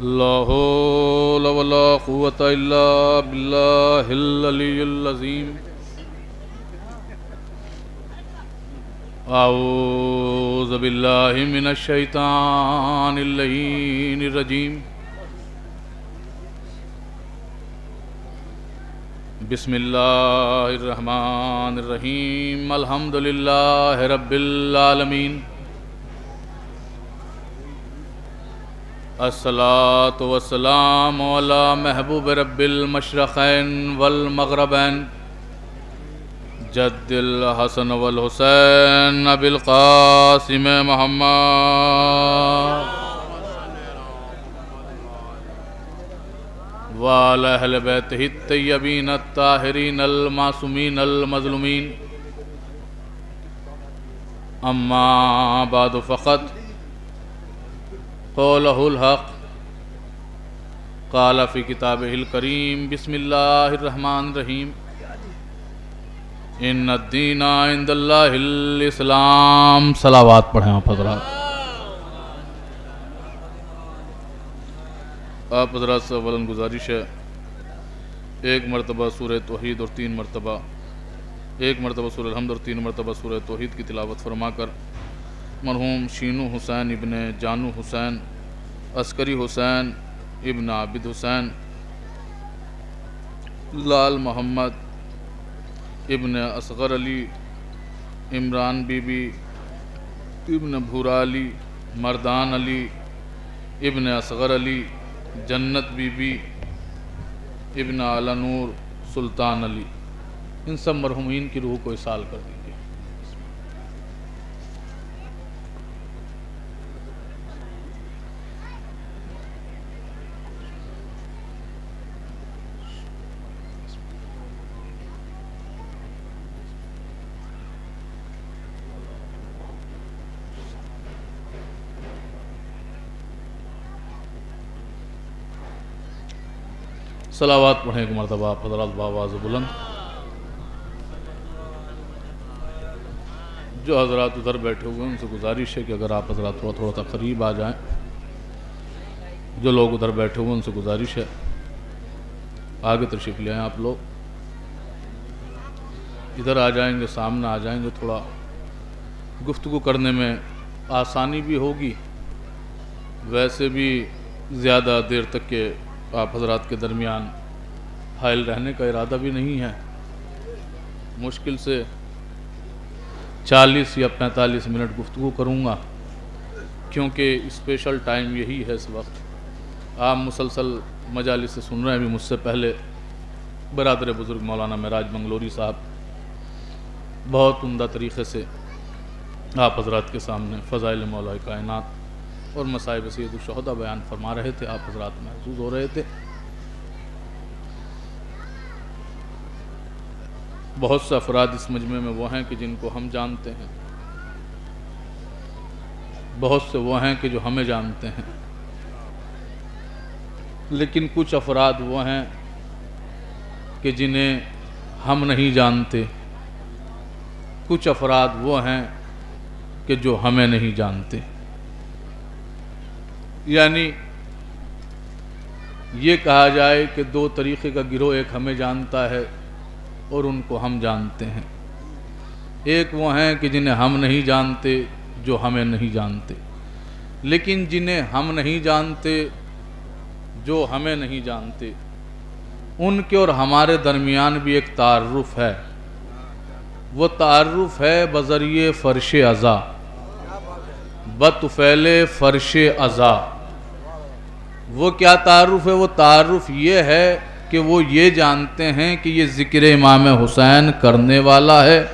لا حول ولا قوة إلا بالله العلي العظيم أعوذ بالله من الشيطان اللعين الرجيم بسم الله الرحمن الرحيم الحمد لله رب العالمين الصلاة والسلام على محبوب رب المشرقين والمغربين جد الحسن والحسین ابی القاسم محمد وعلى اہل بیتہ الطیبین الطاہرین المعصومین المظلومین اما بعد فقط قولہ الحق قال فی کتابہ الکریم بسم اللہ الرحمن الرحیم ان الدین عند اللہ الاسلام صلوات پڑھیں آپ حضرات آپ حضرات سے اولاً گزارش ہے ایک مرتبہ سورہ توحید اور 3 مرتبہ ایک مرتبہ سورہ الحمد اور 3 مرتبہ سورہ توحید کی تلاوت فرما کر مرحوم شینو حسین ابن جانو حسین عسکری حسین ابن عابد حسین لال محمد ابن اصغر علی عمران بی بی ابن بھورا علی مردان علی ابن اصغر علی جنت بی بی ابن اعلی نور سلطان علی ان سب مرحومین کی روح کو اصال کر دیجیے صلوات پڑھیں ایک مرتبہ آپ حضرات بآواز بلند جو حضرات ادھر بیٹھے ہوئے ہیں ان سے گزارش ہے کہ اگر آپ حضرات تھوڑا سا قریب آ جائیں جو لوگ ادھر بیٹھے ہوئے ہیں ان سے گزارش ہے آگے تشریف لے آئیں آپ لوگ ادھر آ جائیں گے سامنے آ جائیں گے تھوڑا گفتگو کرنے میں آسانی بھی ہوگی ویسے بھی زیادہ دیر تک کہ آپ حضرات کے درمیان حائل رہنے کا ارادہ بھی نہیں ہے مشکل سے 40 یا 45 منٹ گفتگو کروں گا کیونکہ اسپیشل ٹائم یہی ہے اس وقت آپ مسلسل مجالس سے سن رہے ہیں بھی مجھ سے پہلے برادر بزرگ مولانا معراج منگلوری صاحب بہت عمدہ طریقے سے آپ حضرات کے سامنے فضائل مولا کائنات اور مصائب سید الشہداء بیان فرما رہے تھے آپ حضرات محظوظ ہو رہے تھے بہت سے افراد اس مجمع میں وہ ہیں کہ جن کو ہم جانتے ہیں بہت سے وہ ہیں کہ جو ہمیں جانتے ہیں لیکن کچھ افراد وہ ہیں کہ جنہیں ہم نہیں جانتے کچھ افراد وہ ہیں کہ جو ہمیں نہیں جانتے یعنی یہ کہا جائے کہ 2 طریقے کا گروہ ایک ہمیں جانتا ہے اور ان کو ہم جانتے ہیں ایک وہ ہیں کہ جنہیں ہم نہیں جانتے جو ہمیں نہیں جانتے لیکن جنہیں ہم نہیں جانتے جو ہمیں نہیں جانتے ان کے اور ہمارے درمیان بھی ایک تعارف ہے وہ تعارف ہے بذریعہ فرش عزا بطفیل فرش عزا وہ کیا تعارف ہے وہ تعارف یہ ہے کہ وہ یہ جانتے ہیں کہ یہ ذکر امام حسین کرنے والا ہے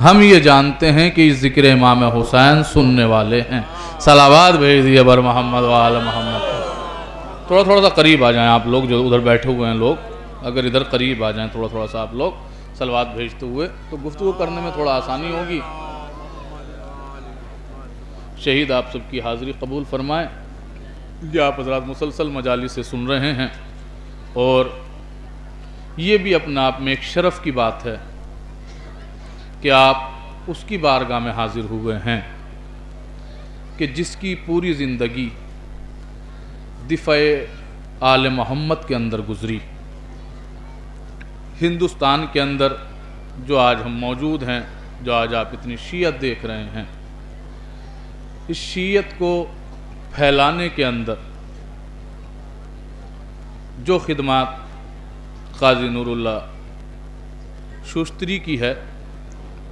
ہم یہ جانتے ہیں کہ یہ ذکر امام حسین سننے والے ہیں صلوات بھیج دیے بر محمد وآل محمد تھوڑا سا قریب آ جائیں آپ لوگ جو ادھر بیٹھے ہوئے ہیں لوگ اگر ادھر قریب آ جائیں تھوڑا سا آپ لوگ صلوات بھیجتے ہوئے تو گفتگو کرنے میں تھوڑا آسانی ہوگی شہید آپ سب کی حاضری قبول فرمائیں یہ آپ حضرات مسلسل مجالس سے سن رہے ہیں اور یہ بھی اپنا آپ میں ایک شرف کی بات ہے کہ آپ اس کی بارگاہ میں حاضر ہوئے ہیں کہ جس کی پوری زندگی دفاع آل محمد کے اندر گزری۔ ہندوستان کے اندر جو آج ہم موجود ہیں، جو آج آپ اتنی شیعت دیکھ رہے ہیں، اس شیعت کو پھیلانے کے اندر جو خدمات قاضی نور اللہ شوستری کی ہے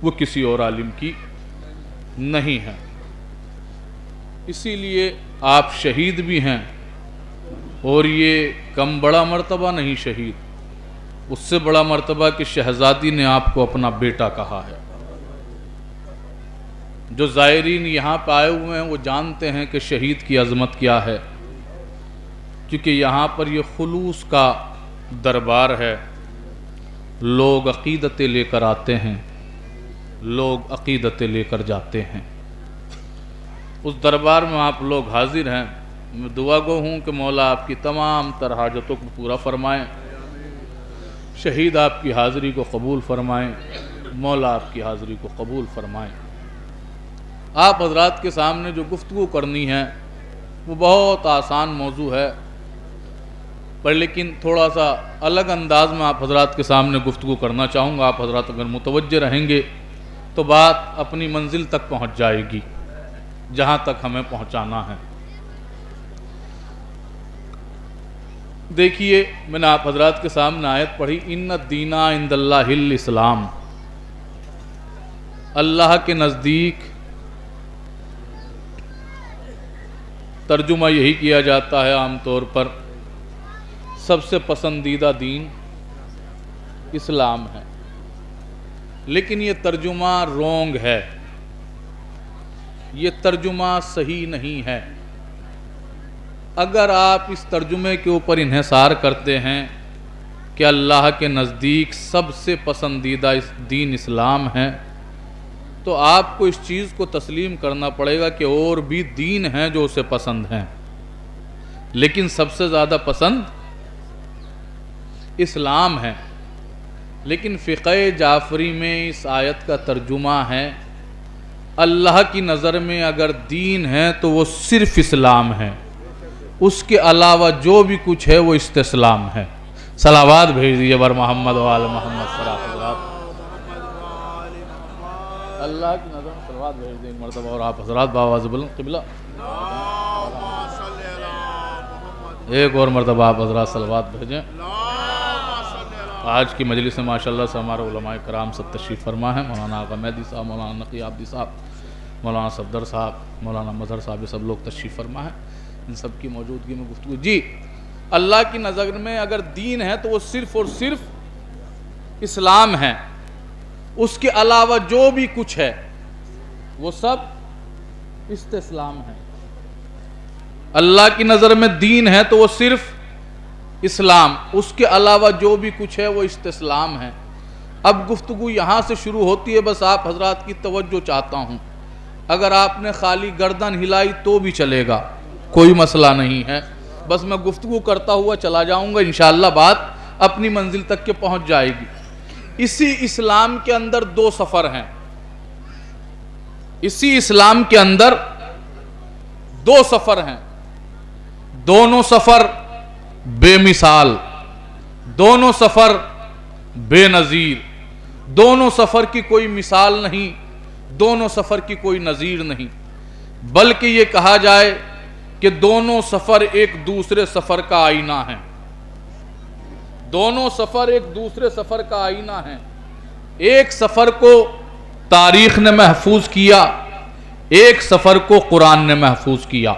وہ کسی اور عالم کی نہیں ہے۔ اسی لیے آپ شہید بھی ہیں، اور یہ کم بڑا مرتبہ نہیں شہید، اس سے بڑا مرتبہ کہ شہزادی نے آپ کو اپنا بیٹا کہا ہے۔ جو زائرین یہاں پہ آئے ہوئے ہیں وہ جانتے ہیں کہ شہید کی عظمت کیا ہے، کیونکہ یہاں پر یہ خلوص کا دربار ہے۔ لوگ عقیدتیں لے کر آتے ہیں، لوگ عقیدتیں لے کر جاتے ہیں۔ اس دربار میں آپ لوگ حاضر ہیں، میں دعا گو ہوں کہ مولا آپ کی تمام تر حاجتوں کو پورا فرمائیں، شہید آپ کی حاضری کو قبول فرمائیں، مولا آپ کی حاضری کو قبول فرمائیں۔ آپ حضرات کے سامنے جو گفتگو کرنی ہے وہ بہت آسان موضوع ہے، پر لیکن تھوڑا سا الگ انداز میں آپ حضرات کے سامنے گفتگو کرنا چاہوں گا۔ آپ حضرات اگر متوجہ رہیں گے تو بات اپنی منزل تک پہنچ جائے گی، جہاں تک ہمیں پہنچانا ہے۔ دیکھیے، میں نے آپ حضرات کے سامنے آیت پڑھی، ان الدین عند اللہ الاسلام۔ اللہ کے نزدیک ترجمہ یہی کیا جاتا ہے عام طور پر، سب سے پسندیدہ دین اسلام ہے، لیکن یہ ترجمہ رونگ ہے، یہ ترجمہ صحیح نہیں ہے۔ اگر آپ اس ترجمے کے اوپر انحصار کرتے ہیں کہ اللہ کے نزدیک سب سے پسندیدہ دین اسلام ہے، تو آپ کو اس چیز کو تسلیم کرنا پڑے گا کہ اور بھی دین ہیں جو اسے پسند ہیں، لیکن سب سے زیادہ پسند اسلام ہے۔ لیکن فقہ جعفری میں اس آیت کا ترجمہ ہے، اللہ کی نظر میں اگر دین ہے تو وہ صرف اسلام ہے، اس کے علاوہ جو بھی کچھ ہے وہ استسلام ہے۔ صلوات بھیج دیجیے بر محمد و آل محمد صلی اللہ علیہ وسلم۔ اللہ کی نظر میں صلوات بھیج دیں ایک مرتبہ، اور آپ حضرات بآواز بلند قبلہ ایک اور مرتبہ آپ حضرات صلوات بھیجیں۔ آج کی مجلس میں ماشاءاللہ سے ہمارے علماء کرام سب تشریف فرما ہیں، مولانا آغا مہدی صاحب، مولانا نقی عابدی صاحب، مولانا صفدر صاحب، مولانا مظہر صاحب، یہ سب لوگ تشریف فرما ہیں۔ ان سب کی موجودگی میں گفتگو۔ جی، اللہ کی نظر میں اگر دین ہے تو وہ صرف اور صرف اسلام ہے، اس کے علاوہ جو بھی کچھ ہے وہ سب استسلام ہے۔ اللہ کی نظر میں دین ہے تو وہ صرف اسلام، اس کے علاوہ جو بھی کچھ ہے وہ استسلام ہے۔ اب گفتگو یہاں سے شروع ہوتی ہے، بس آپ حضرات کی توجہ چاہتا ہوں۔ اگر آپ نے خالی گردن ہلائی تو بھی چلے گا، کوئی مسئلہ نہیں ہے، بس میں گفتگو کرتا ہوا چلا جاؤں گا، انشاءاللہ بات اپنی منزل تک کے پہنچ جائے گی۔ اسی اسلام کے اندر دو سفر ہیں، اسی اسلام کے اندر دو سفر ہیں، دونوں سفر بے مثال، دونوں سفر بے نظیر، دونوں سفر کی کوئی مثال نہیں، دونوں سفر کی کوئی نظیر نہیں، بلکہ یہ کہا جائے کہ دونوں سفر ایک دوسرے سفر کا آئینہ ہیں، دونوں سفر ایک دوسرے سفر کا آئینہ ہیں۔ ایک سفر کو تاریخ نے محفوظ کیا، ایک سفر کو قرآن نے محفوظ کیا۔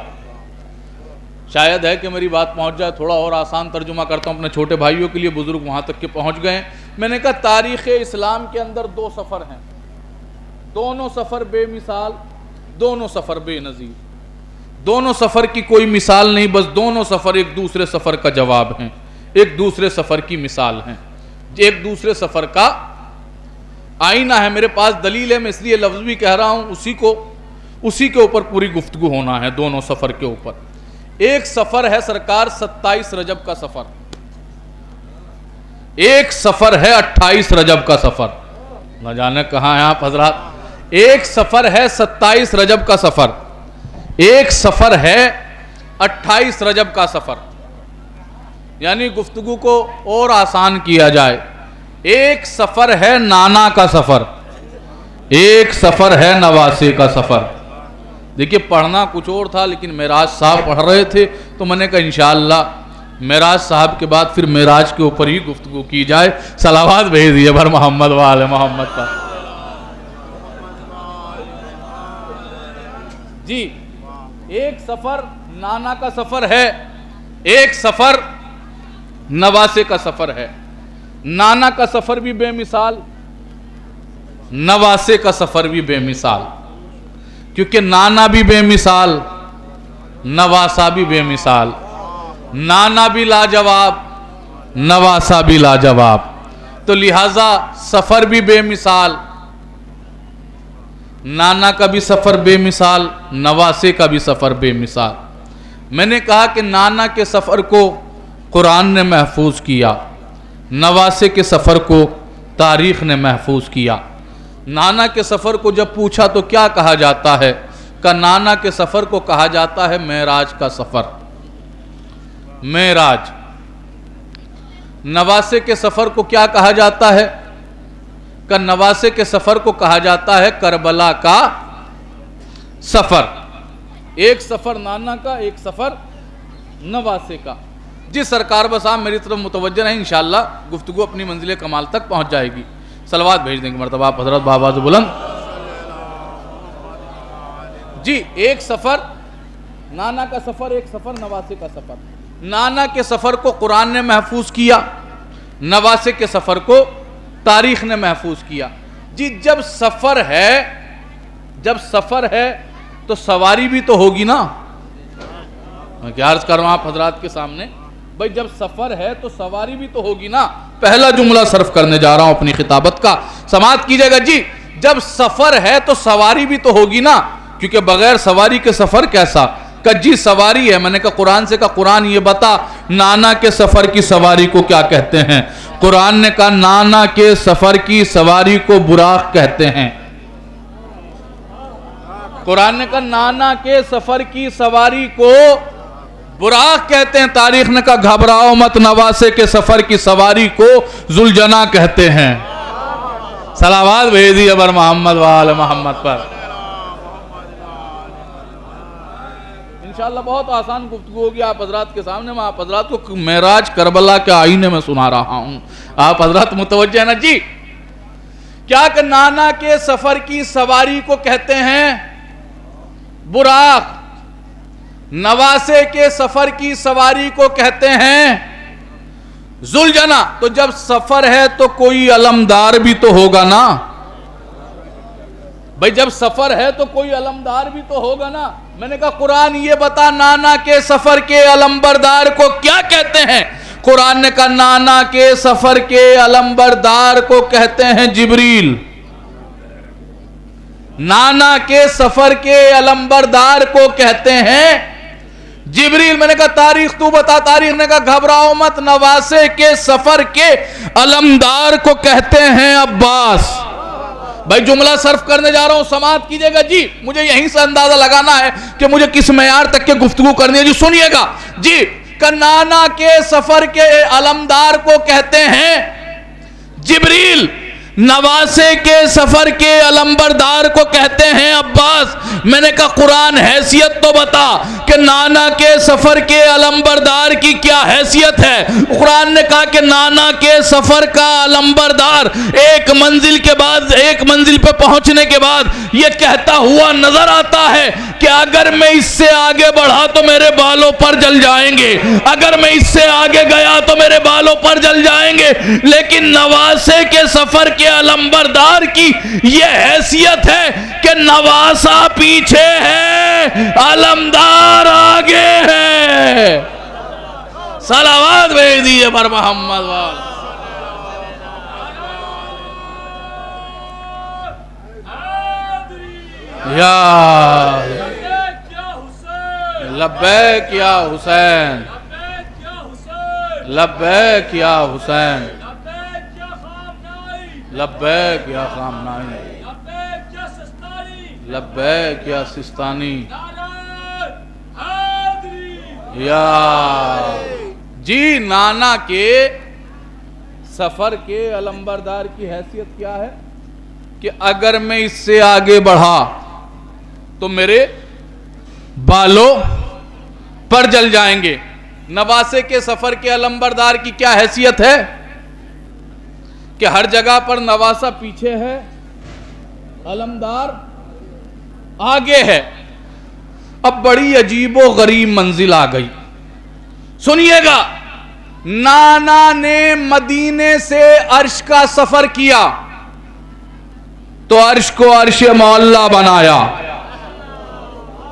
شاید ہے کہ میری بات پہنچ جائے، تھوڑا اور آسان ترجمہ کرتا ہوں اپنے چھوٹے بھائیوں کے لیے، بزرگ وہاں تک کے پہنچ گئے ہیں۔ میں نے کہا تاریخ اسلام کے اندر دو سفر ہیں، دونوں سفر بے مثال، دونوں سفر بے نظیر، دونوں سفر کی کوئی مثال نہیں، بس دونوں سفر ایک دوسرے سفر کا جواب ہیں، ایک دوسرے سفر کی مثال ہیں، ایک دوسرے سفر کا آئینہ ہے۔ میرے پاس دلیل ہے، میں اس لیے لفظ بھی کہہ رہا ہوں، اسی کے اوپر پوری گفتگو ہونا ہے، دونوں سفر کے اوپر۔ ایک سفر ہے سرکار 27 رجب کا سفر، ایک سفر ہے 28 رجب کا سفر، نہ جانے کہاں ہیں آپ حضرات۔ ایک سفر ہے 27 رجب کا سفر، ایک سفر ہے 28 رجب کا سفر، یعنی گفتگو کو اور آسان کیا جائے، ایک سفر ہے نانا کا سفر، ایک سفر ہے نواسے کا سفر۔ دیکھیے پڑھنا کچھ اور تھا لیکن معراج صاحب پڑھ رہے تھے تو میں نے کہا انشاءاللہ معراج صاحب کے بعد پھر معراج کے اوپر ہی گفتگو کی جائے۔ صلوات بھیج دیے بھر محمد وآل محمد پر۔ جی ایک سفر نانا کا سفر ہے، ایک سفر نواسے کا سفر ہے۔ نانا کا سفر بھی بے مثال، نواسے کا سفر بھی بے مثال، کیونکہ نانا بھی بے مثال، نواسا بھی بے مثال، نانا بھی لاجواب، نواسا بھی لاجواب، تو لہٰذا سفر بھی بے مثال، نانا کا بھی سفر بے مثال، نواسے کا بھی سفر بے مثال۔ میں نے کہا کہ نانا کے سفر کو قرآن نے محفوظ کیا، نواسے کے سفر کو تاریخ نے محفوظ کیا۔ نانا کے سفر کو جب پوچھا تو کیا کہا جاتا ہے؟ کہ نانا کے سفر کو کہا جاتا ہے معراج کا سفر، معراج۔ نواسے کے سفر کو کیا کہا جاتا ہے؟ کہ نواسے کے سفر کو کہا جاتا ہے کربلا کا سفر۔ ایک سفر نانا کا، ایک سفر نواسے کا۔ جی سرکار بس آپ میری طرف متوجہ رہیں، انشاءاللہ گفتگو اپنی منزل کمال تک پہنچ جائے گی۔ صلوات بھیج دیں گے مرتبہ آپ حضرت بآواز بلند۔ جی ایک سفر نانا کا سفر، ایک سفر نواسے کا سفر۔ نانا کے سفر کو قرآن نے محفوظ کیا، نواسے کے سفر کو تاریخ نے محفوظ کیا۔ جی جب سفر ہے تو سواری بھی تو ہوگی نا۔ میں کیا عرض کر رہا ہوں آپ حضرات کے سامنے، بھئی جب سفر ہے تو سواری بھی تو ہوگی نا۔ پہلا جملہ صرف کرنے جا رہا ہوں اپنی خطابت کا، سماعت کیجئے گا۔ جی جب سفر ہے تو سواری بھی تو ہوگی نا، کیونکہ بغیر سواری کے سفر کیسا؟ کہ جی سواری ہے، میں نے کہا قرآن سے، کہا قرآن یہ بتا نانا کے سفر کی سواری کو کیا کہتے ہیں؟ قرآن نے کہا نانا کے سفر کی سواری کو براق کہتے ہیں۔ قرآن نے کہا نانا کے سفر کی سواری کو براق کہتے ہیں۔ تاریخ نے کہا گھبراؤ مت، نواسے کے سفر کی سواری کو ذوالجناح کہتے ہیں۔ صلوات بھیجیے بر محمد وآل محمد پر۔ انشاءاللہ بہت آسان گفتگو ہوگی آپ حضرات کے سامنے۔ میں آپ حضرات کو معراج کربلا کے آئینے میں سنا رہا ہوں، آپ حضرات متوجہ ہیں نا۔ جی کیا کہ نانا کے سفر کی سواری کو کہتے ہیں براق، نواسے کے سفر کی سواری کو کہتے ہیں ذوالجناح۔ تو جب سفر ہے تو کوئی علمدار بھی تو ہوگا نا بھئی، جب سفر ہے تو کوئی علمدار بھی تو ہوگا نا۔ میں نے کہا قرآن یہ بتا نانا کے سفر کے علمبردار کو کیا کہتے ہیں؟ قرآن نے کہا نانا کے سفر کے علمبردار کو کہتے ہیں جبریل۔ نانا کے سفر کے علمبردار کو کہتے ہیں جبریل۔ میں نے کہا تاریخ تو بتا۔ تاریخ نے کہا گھبراؤ مت، نواسے کے سفر کے علمدار کو کہتے ہیں عباس۔ بھائی جملہ صرف کرنے جا رہا ہوں، سماعت کیجئے گا۔ جی مجھے یہیں سے اندازہ لگانا ہے کہ مجھے کس معیار تک کے گفتگو کرنی ہے۔ جی سنیے گا۔ جی کہ نانا کے سفر کے علمدار کو کہتے ہیں جبریل، نواسے کے سفر کے علمبردار کو کہتے ہیں عباس۔ میں نے کہا قرآن حیثیت تو بتا کہ نانا کے سفر کے علمبردار کی کیا حیثیت ہے؟ قرآن نے کہا کہ نانا کے سفر کا علمبردار ایک منزل کے بعد، ایک منزل پہ پہنچنے کے بعد یہ کہتا ہوا نظر آتا ہے کہ اگر میں اس سے آگے بڑھا تو میرے بالوں پر جل جائیں گے، اگر میں اس سے آگے گیا تو میرے بالوں پر جل جائیں گے۔ لیکن نواسے کے سفر کے علمبردار کی یہ حیثیت ہے کہ نواسا پیچھے ہے، علمدار آگے ہے۔ صلوات بھیج دیجئے پر محمد وال۔ یا لبیک یا حسین، لبیک یا حسین، لبیک یا خامنائی، لبیک یا سستانی، یا جی نانا کے سفر کے علمبردار کی حیثیت کیا ہے کہ اگر میں اس سے آگے بڑھا تو میرے بالوں پر جل جائیں گے. نواسے کے سفر کے علمبردار کی کیا حیثیت ہے کہ ہر جگہ پر نواسا پیچھے ہے, علمدار آگے ہے. اب بڑی عجیب و غریب منزل آ گئی, سنیے گا. نانا نے مدینے سے عرش کا سفر کیا تو عرش کو عرش معلیٰ بنایا.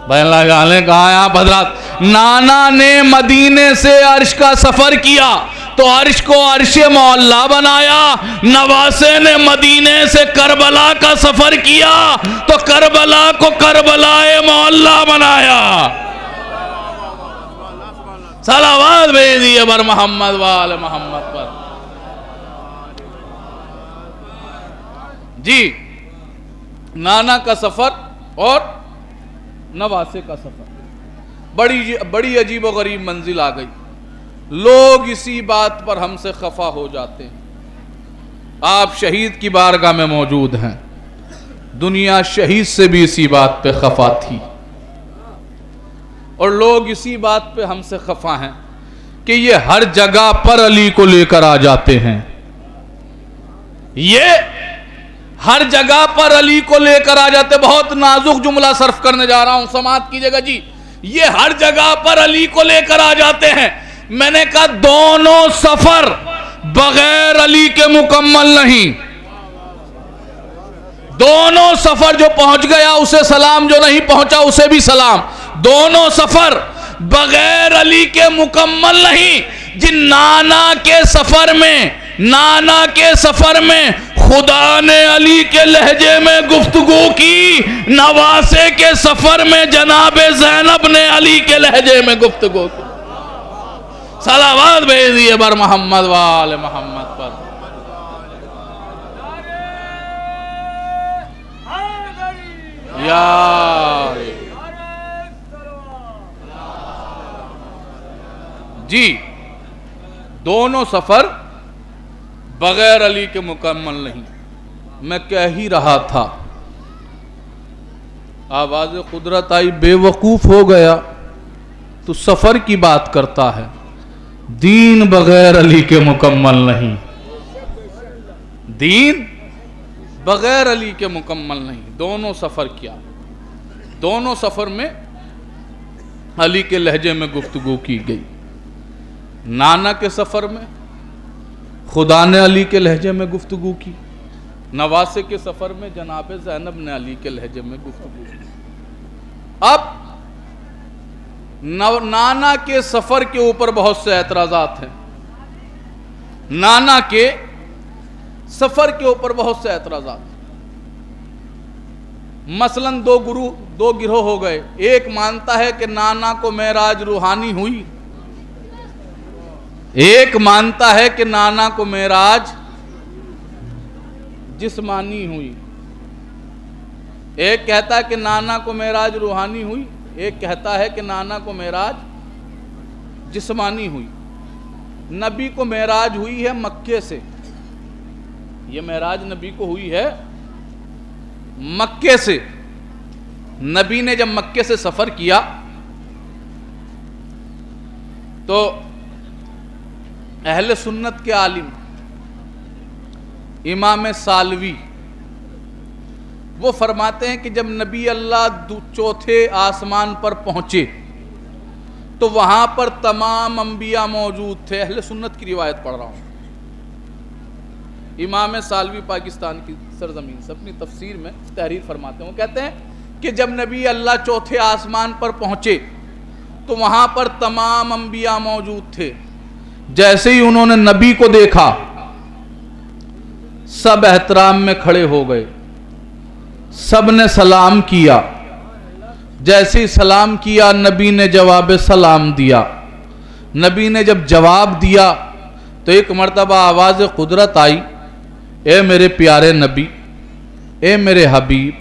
بہن گالے کہا ہے آپ حضرات, نانا نے مدینے سے عرش کا سفر کیا تو عرش کو عرش معلیٰ بنایا. نواسے نے مدینے سے کربلا کا سفر کیا تو کربلا کو کربلا معلیٰ بنایا. صلوات بھیجیے بر محمد وآل محمد پر. جی نانا کا سفر اور نواسے کا سفر, بڑی عجیب و غریب منزل آ گئی. لوگ اسی بات پر ہم سے خفا ہو جاتے ہیں. آپ شہید کی بارگاہ میں موجود ہیں, دنیا شہید سے بھی اسی بات پہ خفا تھی, اور لوگ اسی بات پہ ہم سے خفا ہیں کہ یہ ہر جگہ پر علی کو لے کر آ جاتے ہیں. یہ ہر جگہ پر علی کو لے کر آ جاتے. بہت نازک جملہ صرف کرنے جا رہا ہوں, سماعت کیجئے گا جی. یہ ہر جگہ پر علی کو لے کر آ جاتے ہیں. میں نے کہا دونوں سفر بغیر علی کے مکمل نہیں. دونوں سفر, جو پہنچ گیا اسے سلام, جو نہیں پہنچا اسے بھی سلام. دونوں سفر بغیر علی کے مکمل نہیں. جن نانا کے سفر میں خدا نے علی کے لہجے میں گفتگو کی, نواسے کے سفر میں جناب زینب نے علی کے لہجے میں گفتگو کی. صلوات بھیجیے بر محمد وآل محمد پر. یا جی دونوں سفر بغیر علی کے مکمل نہیں. میں کہہ ہی رہا تھا, آواز قدرت آئی, بے وقوف ہو گیا تو سفر کی بات کرتا ہے, دین بغیر علی کے مکمل نہیں. دین بغیر علی کے مکمل نہیں. دونوں سفر کیا, دونوں سفر میں علی کے لہجے میں گفتگو کی گئی. نانا کے سفر میں خدا نے علی کے لہجے میں گفتگو کی, نواسے کے سفر میں جناب زینب نے علی کے لہجے میں گفتگو کی. اب نانا کے سفر کے اوپر بہت سے اعتراضات ہیں. نانا کے سفر کے اوپر بہت سے اعتراضات. مثلاً دو گروہ ہو گئے. ایک مانتا ہے کہ نانا کو معراج روحانی ہوئی, ایک مانتا ہے کہ نانا کو معراج جسمانی ہوئی. ایک کہتا ہے کہ نانا کو معراج روحانی ہوئی, ایک کہتا ہے کہ نانا کو معراج جسمانی ہوئی. نبی کو معراج ہوئی ہے مکے سے, یہ معراج نبی کو ہوئی ہے مکے سے. نبی نے جب مکے سے سفر کیا تو اہل سنت کے عالم امام سالوی وہ فرماتے ہیں کہ جب نبی اللہ چوتھے آسمان پر پہنچے تو وہاں پر تمام انبیاء موجود تھے. اہل سنت کی روایت پڑھ رہا ہوں. امام سالوی پاکستان کی سرزمین سے اپنی تفسیر میں تحریر فرماتے ہیں. وہ کہتے ہیں کہ جب نبی اللہ چوتھے آسمان پر پہنچے تو وہاں پر تمام انبیاء موجود تھے. جیسے ہی انہوں نے نبی کو دیکھا سب احترام میں کھڑے ہو گئے, سب نے سلام کیا. جیسے ہی سلام کیا نبی نے جواب سلام دیا. نبی نے جب جواب دیا تو ایک مرتبہ آواز قدرت آئی, اے میرے پیارے نبی, اے میرے حبیب,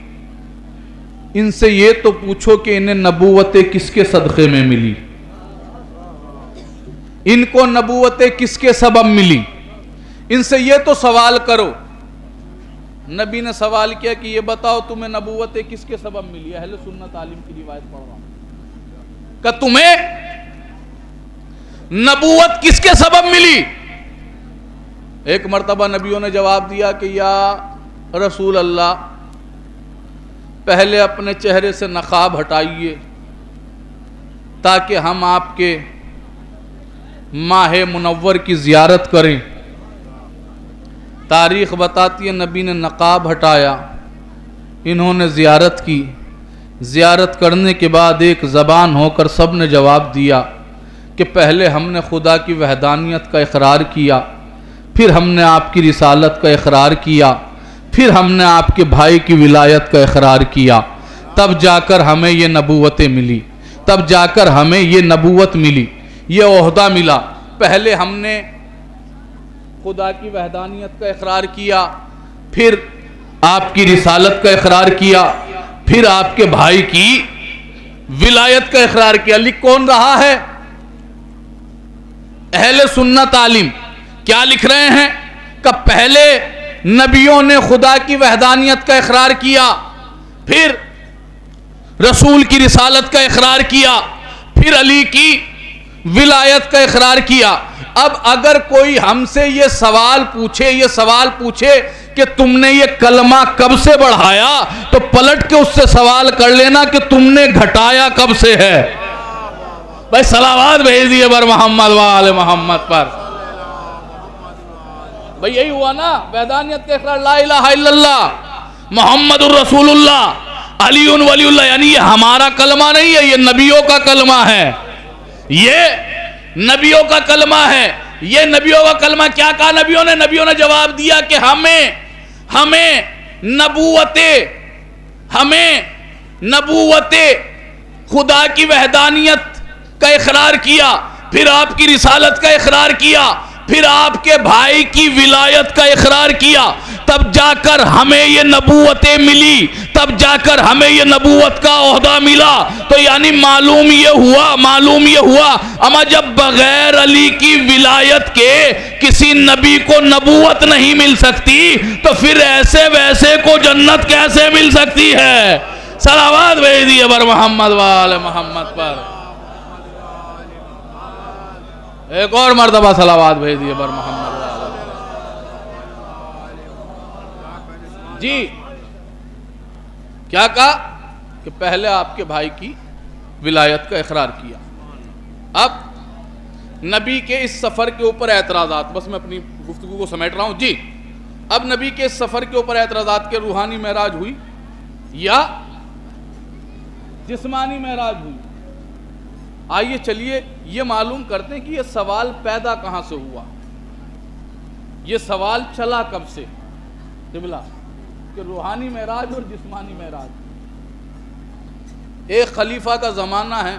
ان سے یہ تو پوچھو کہ انہیں نبوت کس کے صدقے میں ملی. ان کو نبوتیں کس کے سبب ملی؟ ان سے یہ تو سوال کرو۔ نبی نے سوال کیا کہ یہ بتاؤ تمہیں نبوتیں کس کے سبب ملی؟ اہل سنت عالم کی روایت پڑھ رہا ہوں کہ تمہیں نبوت کس کے سبب ملی؟ ایک مرتبہ نبیوں نے جواب دیا کہ یا رسول اللہ، پہلے اپنے چہرے سے نقاب ہٹائیے تاکہ ہم آپ کے ماہ منور کی زیارت کریں۔ تاریخ بتاتی ہے نبی نے نقاب ہٹایا، انہوں نے زیارت کی۔ زیارت کرنے کے بعد ایک زبان ہو کر سب نے جواب دیا کہ پہلے ہم نے خدا کی وحدانیت کا اقرار کیا، پھر ہم نے آپ کی رسالت کا اقرار کیا، پھر ہم نے آپ کے بھائی کی ولایت کا اقرار کیا، تب جا کر ہمیں یہ نبوتیں ملی، تب جا کر ہمیں یہ نبوت ملی، یہ عہدہ ملا۔ پہلے ہم نے خدا کی وحدانیت کا اقرار کیا، پھر آپ کی رسالت کا اقرار کیا، پھر آپ کے بھائی کی ولایت کا اقرار کیا۔ لکھ کون رہا ہے؟ اہل سنت عالم۔ کیا لکھ رہے ہیں کہ پہلے نبیوں نے خدا کی وحدانیت کا اقرار کیا، پھر رسول کی رسالت کا اقرار کیا، پھر علی کی ولایت کا اقرار کیا۔ اب اگر کوئی ہم سے یہ سوال پوچھے کہ تم نے یہ کلمہ کب سے بڑھایا، تو پلٹ کے اس سے سوال کر لینا کہ تم نے گھٹایا کب سے ہے۔ بھائی صلوات بھیج دیے بر محمد وآل محمد پر۔ بھئی یہی ہوا نا وحدانیت کے اقرار، لا الہ الا اللہ محمد الرسول اللہ علی ولی اللہ، یعنی یہ ہمارا کلمہ نہیں ہے، یہ نبیوں کا کلمہ ہے، یہ نبیوں کا کلمہ ہے۔ یہ نبیوں کا کلمہ کیا کہا نبیوں نے؟ نبیوں نے جواب دیا کہ ہمیں نبوتیں خدا کی وحدانیت کا اقرار کیا، پھر آپ کی رسالت کا اقرار کیا، پھر آپ کے بھائی کی ولایت کا اقرار کیا، تب جا کر ہمیں یہ نبوتیں ملی، تب جا کر ہمیں یہ نبوت کا عہدہ ملا۔ تو یعنی معلوم یہ ہوا اما جب بغیر علی کی ولایت کے کسی نبی کو نبوت نہیں مل سکتی، تو پھر ایسے ویسے کو جنت کیسے مل سکتی ہے؟ صلوات بھیج دیے بر محمد وآل محمد پر۔ ایک اور مرتبہ صلوات بھیج دیے بر محمد وآل محمد۔ جی کیا کہا کہ پہلے آپ کے بھائی کی ولایت کا اقرار کیا۔ اب نبی کے اس سفر کے اوپر اعتراضات، بس میں اپنی گفتگو کو سمیٹ رہا ہوں۔ جی اب نبی کے اس سفر کے اوپر اعتراضات کہ روحانی معراج ہوئی یا جسمانی معراج ہوئی۔ آئیے چلیے یہ معلوم کرتے ہیں کہ یہ سوال پیدا کہاں سے ہوا، یہ سوال چلا کب سے قبلہ، کہ روحانی معراج اور جسمانی معراج۔ ایک خلیفہ کا زمانہ ہے،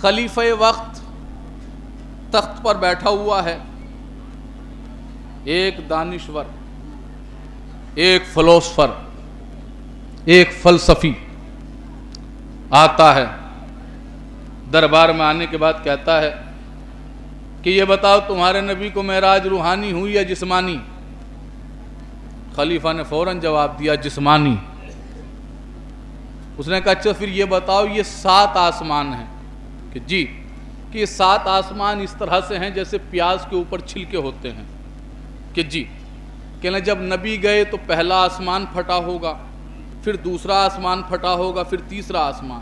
خلیفہ وقت تخت پر بیٹھا ہوا ہے، ایک دانشور، ایک فلسفر، ایک فلسفی آتا ہے، دربار میں آنے کے بعد کہتا ہے کہ یہ بتاؤ تمہارے نبی کو معراج روحانی ہوئی یا جسمانی؟ خلیفہ نے فوراً جواب دیا جسمانی۔ اس نے کہا اچھا پھر یہ بتاؤ یہ 7 آسمان ہیں، کہ جی کہ یہ 7 آسمان اس طرح سے ہیں جیسے پیاز کے اوپر چھلکے ہوتے ہیں، کہ جی کہنا جب نبی گئے تو پہلا آسمان پھٹا ہوگا، پھر دوسرا آسمان پھٹا ہوگا، پھر تیسرا آسمان،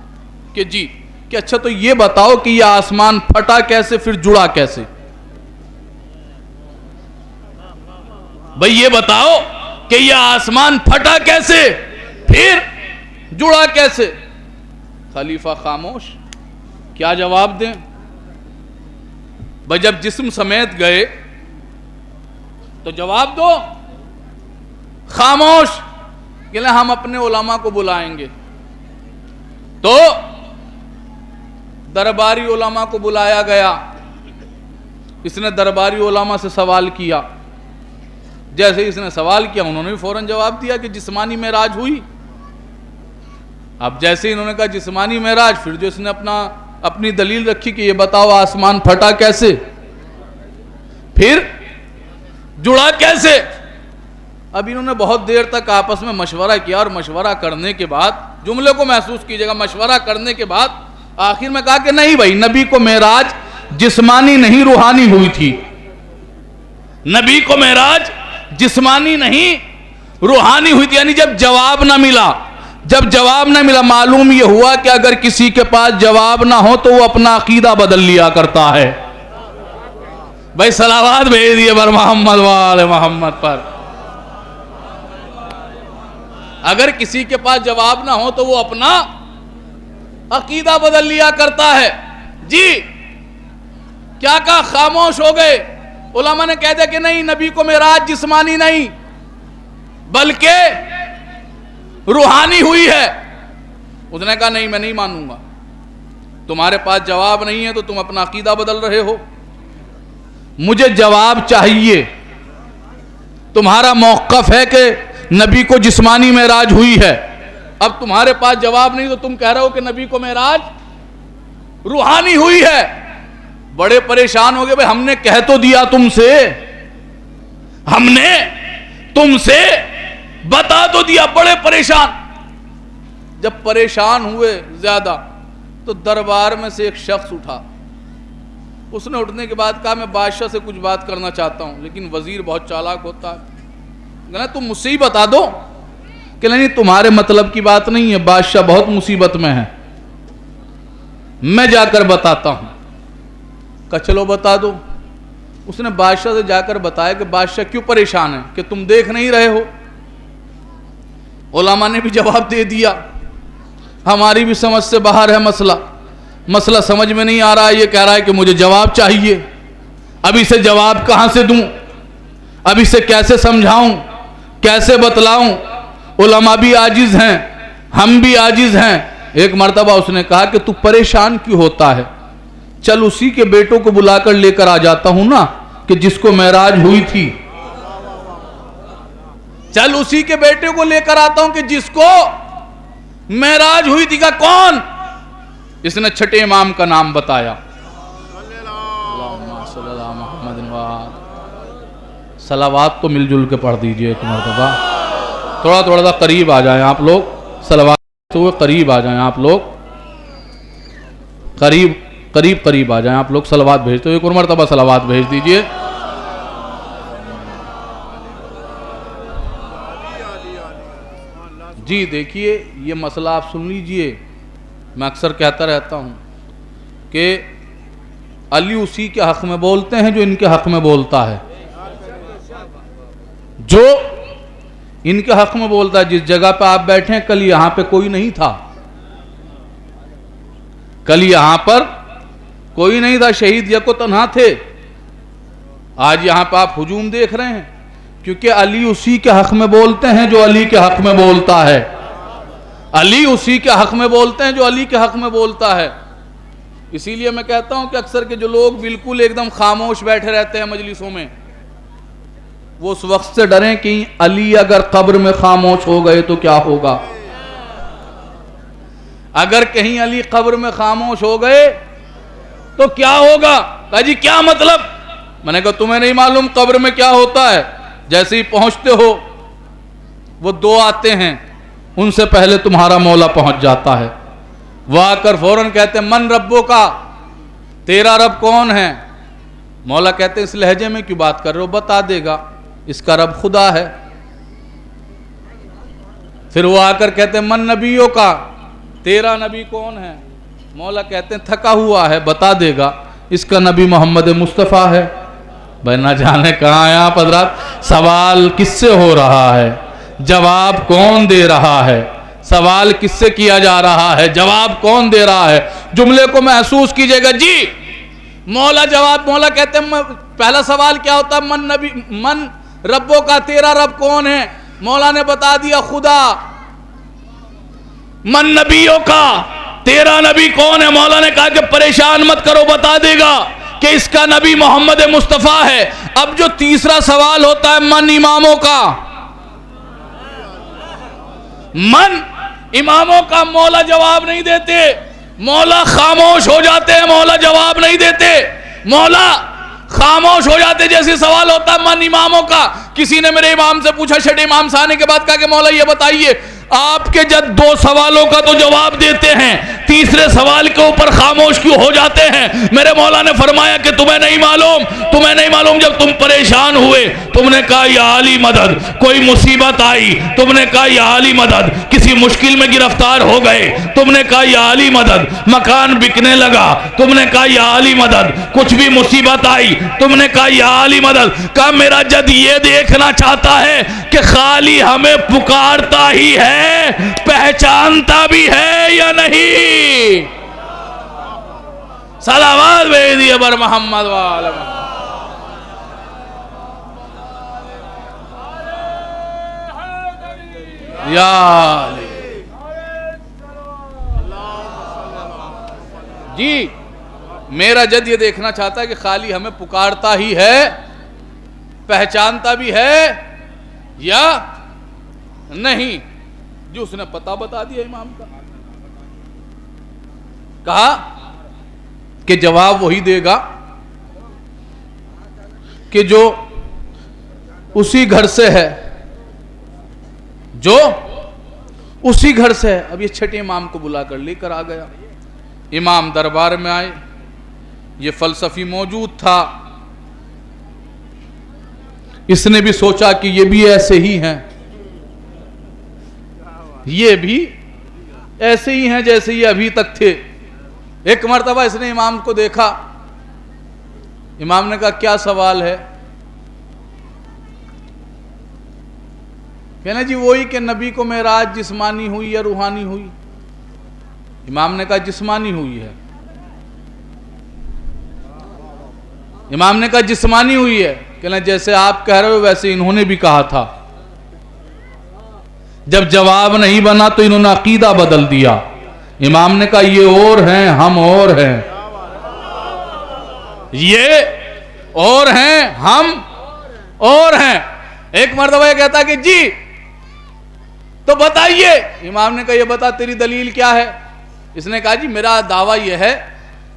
کہ جی کہ اچھا تو یہ بتاؤ کہ یہ آسمان پھٹا کیسے پھر جڑا کیسے؟ بھئی یہ بتاؤ کہ یہ آسمان پھٹا کیسے پھر جڑا کیسے؟ خلیفہ خاموش، کیا جواب دیں؟ بھئی جب جسم سمیت گئے تو جواب دو، خاموش، کہ ہم اپنے علماء کو بلائیں گے۔ تو درباری علماء کو بلایا گیا، اس نے درباری علماء سے سوال کیا، جیسے اس نے سوال کیا انہوں نے بھی فوراً جواب دیا کہ جسمانی معراج ہوئی۔ اب جیسے انہوں نے کہا جسمانی معراج، پھر جو اس نے اپنا اپنی دلیل رکھی کہ یہ بتاؤ آسمان پھٹا کیسے، پھر جڑا کیسے؟ اب انہوں نے بہت دیر تک آپس میں مشورہ کیا، اور مشورہ کرنے کے بعد، جملے کو محسوس کیجئے گا، مشورہ کرنے کے بعد آخر میں کہا کہ نہیں بھائی، نبی کو معراج جسمانی نہیں روحانی ہوئی تھی، نبی کو معراج جسمانی نہیں روحانی ہوئی تھی۔ یعنی جب جواب نہ ملا معلوم یہ ہوا کہ اگر کسی کے پاس جواب نہ ہو تو وہ اپنا عقیدہ بدل لیا کرتا ہے۔ بھائی صلوات بھیج دیے بر محمد وآل محمد پر۔ اگر کسی کے پاس جواب نہ ہو تو وہ اپنا عقیدہ بدل لیا کرتا ہے۔ جی کیا کہا؟ خاموش ہو گئے۔ علماء نے کہہ دیا کہ نہیں، نبی کو معراج جسمانی نہیں بلکہ روحانی ہوئی ہے۔ اس نے کہا نہیں، میں نہیں مانوں گا، تمہارے پاس جواب نہیں ہے تو تم اپنا عقیدہ بدل رہے ہو، مجھے جواب چاہیے۔ تمہارا موقف ہے کہ نبی کو جسمانی معراج ہوئی ہے، اب تمہارے پاس جواب نہیں تو تم کہہ رہے ہو کہ نبی کو معراج روحانی ہوئی ہے۔ بڑے پریشان ہو گئے، بھئی ہم نے کہہ تو دیا تم سے، ہم نے تم سے بتا تو دیا۔ بڑے پریشان، جب پریشان ہوئے زیادہ تو دربار میں سے ایک شخص اٹھا۔ اس نے اٹھنے کے بعد کہا میں بادشاہ سے کچھ بات کرنا چاہتا ہوں، لیکن وزیر بہت چالاک ہوتا ہے، کہنا تم مجھ سے ہی بتا دو۔ کہ نہیں، تمہارے مطلب کی بات نہیں ہے، بادشاہ بہت مصیبت میں ہے، میں جا کر بتاتا ہوں۔ کہا چلو بتا دو۔ اس نے بادشاہ سے جا کر بتایا کہ بادشاہ کیوں پریشان ہے، کہ تم دیکھ نہیں رہے ہو؟ علماء نے بھی جواب دے دیا، ہماری بھی سمجھ سے باہر ہے مسئلہ سمجھ میں نہیں آ رہا ہے، یہ کہہ رہا ہے کہ مجھے جواب چاہیے، اب اسے جواب کہاں سے دوں، اب اسے کیسے سمجھاؤں، کیسے بتلاؤں؟ علماء بھی عاجز ہیں، ہم بھی عاجز ہیں۔ ایک مرتبہ اس نے کہا کہ تو پریشان کیوں ہوتا ہے، چل اسی کے بیٹوں کو بلا کر لے کر آ جاتا ہوں نا کہ جس کو معراج ہوئی تھی، چل اسی کے بیٹے کو لے کر آتا ہوں کہ جس کو معراج ہوئی تھی۔ کا کون؟ اس نے چھٹے امام کا نام بتایا۔ اللہم صلی اللہ محمد صلوات تو مل جل کے پڑھ دیجئے ایک مرتبہ، تھوڑا سا قریب آ جائیں آپ لوگ، صلوات تو قریب آ جائیں آپ لوگ، قریب آ جائیں آپ لوگ، صلوات بھیجتے ہوئے ایک اور مرتبہ صلوات بھیج دیجئے۔ جی دیکھیے یہ مسئلہ آپ سن لیجئے، میں اکثر کہتا رہتا ہوں کہ علی اسی کے حق میں بولتے ہیں جو ان کے حق میں بولتا ہے، جو ان کے حق میں بولتا ہے۔ جس جگہ پہ آپ بیٹھے ہیں کل یہاں پہ کوئی نہیں تھا، کل یہاں پر کوئی نہیں تھا، شہید یک و تنہا تھے۔ آج یہاں پہ آپ ہجوم دیکھ رہے ہیں کیونکہ علی اسی کے حق میں بولتے ہیں جو علی کے حق میں بولتا ہے، علی اسی کے حق میں بولتے ہیں جو علی کے حق میں بولتا ہے۔ اسی لیے میں کہتا ہوں کہ اکثر کے جو لوگ بالکل ایک دم خاموش بیٹھے رہتے ہیں مجلسوں میں، وہ اس وقت سے ڈریں کہ علی اگر قبر میں خاموش ہو گئے تو کیا ہوگا۔ اگر کہیں علی قبر میں خاموش ہو گئے تو کیا ہوگا؟ کہا جی کیا مطلب؟ میں نے کہا تمہیں نہیں معلوم قبر میں کیا ہوتا ہے؟ جیسے ہی پہنچتے ہو وہ دو آتے ہیں، ان سے پہلے تمہارا مولا پہنچ جاتا ہے، وہ آ کر فوراً کہتے ہیں من ربو کا، تیرا رب کون ہے؟ مولا کہتے ہیں اس لہجے میں کیوں بات کر رہے ہو، بتا دے گا، اس کا رب خدا ہے۔ پھر وہ آ کر کہتے ہیں من نبیوں کا، تیرا نبی کون ہے؟ مولا کہتے ہیں تھکا ہوا ہے، بتا دے گا، اس کا نبی محمد مصطفیٰ ہے۔ بھائی نہ جانے کہاں ہیں آپ حضرات، سوال کس سے ہو رہا ہے، جواب کون دے رہا ہے؟ سوال کس سے کیا جا رہا ہے، جواب کون دے رہا ہے؟ جملے کو محسوس کیجئے گا۔ جی مولا کہتے ہیں پہلا سوال کیا ہوتا ہے؟ من ربوں کا، تیرا رب کون ہے؟ مولا نے بتا دیا خدا۔ من نبیوں کا، تیرا نبی کون ہے؟ مولا نے کہا کہ پریشان مت کرو، بتا دے گا کہ اس کا نبی محمد مصطفیٰ ہے۔ اب جو تیسرا سوال ہوتا ہے من اماموں کا، من اماموں کا، مولا جواب نہیں دیتے، مولا خاموش ہو جاتے ہیں، مولا جواب نہیں دیتے، مولا خاموش ہو جاتے. جیسے سوال ہوتا ہے من اماموں کا، کسی نے میرے امام سے پوچھا، چھٹے امام سے آنے کے بعد کہا کہ مولا یہ بتائیے آپ کے جب 2 سوالوں کا تو جواب دیتے ہیں، تیسرے سوال کے اوپر خاموش کیوں ہو جاتے ہیں؟ میرے مولا نے فرمایا کہ تمہیں نہیں معلوم جب تم پریشان ہوئے تم نے کہا یا علی مدد، کوئی مصیبت آئی تم نے کہا یا علی مدد، کسی مشکل میں گرفتار ہو گئے تم نے کہا یا علی مدد، مکان بکنے لگا تم نے کہا یا علی مدد، کچھ بھی مصیبت آئی تم نے کہا یا علی مدد. کہا میرا جد یہ دیکھنا چاہتا ہے کہ خالی ہمیں پکارتا ہی ہے، پہچانتا بھی ہے یا نہیں؟ صلوات بھیج دیے بر محمد وآل محمد. یا علی. جی میرا جد یہ دیکھنا چاہتا ہے کہ خالی ہمیں پکارتا ہی ہے، پہچانتا بھی ہے یا نہیں. جو اس نے پتہ بتا دیا امام کا، کہا کہ جواب وہی دے گا کہ جو اسی گھر سے ہے، جو اسی گھر سے ہے. اب یہ چھٹے امام کو بلا کر لے کر آ گیا. امام دربار میں آئے، یہ فلسفی موجود تھا، اس نے بھی سوچا کہ یہ بھی ایسے ہی ہیں، یہ بھی ایسے ہی ہیں جیسے یہ ابھی تک تھے. ایک مرتبہ اس نے امام کو دیکھا، امام نے کہا کیا سوال ہے؟ کہنا جی وہی کہ نبی کو معراج جسمانی ہوئی یا روحانی ہوئی؟ امام نے کہا جسمانی ہوئی ہے. امام نے کہا جسمانی ہوئی ہے. کہنا جیسے آپ کہہ رہے ہو ویسے انہوں نے بھی کہا تھا. جب جواب نہیں بنا تو انہوں نے عقیدہ بدل دیا. امام نے کہا یہ اور ہیں ہم اور ہیں، یہ اور ہیں ہم اور ہیں. ایک مرتبہ یہ کہتا کہ جی تو بتائیے. امام نے کہا یہ بتا تیری دلیل کیا ہے؟ اس نے کہا جی میرا دعویٰ یہ ہے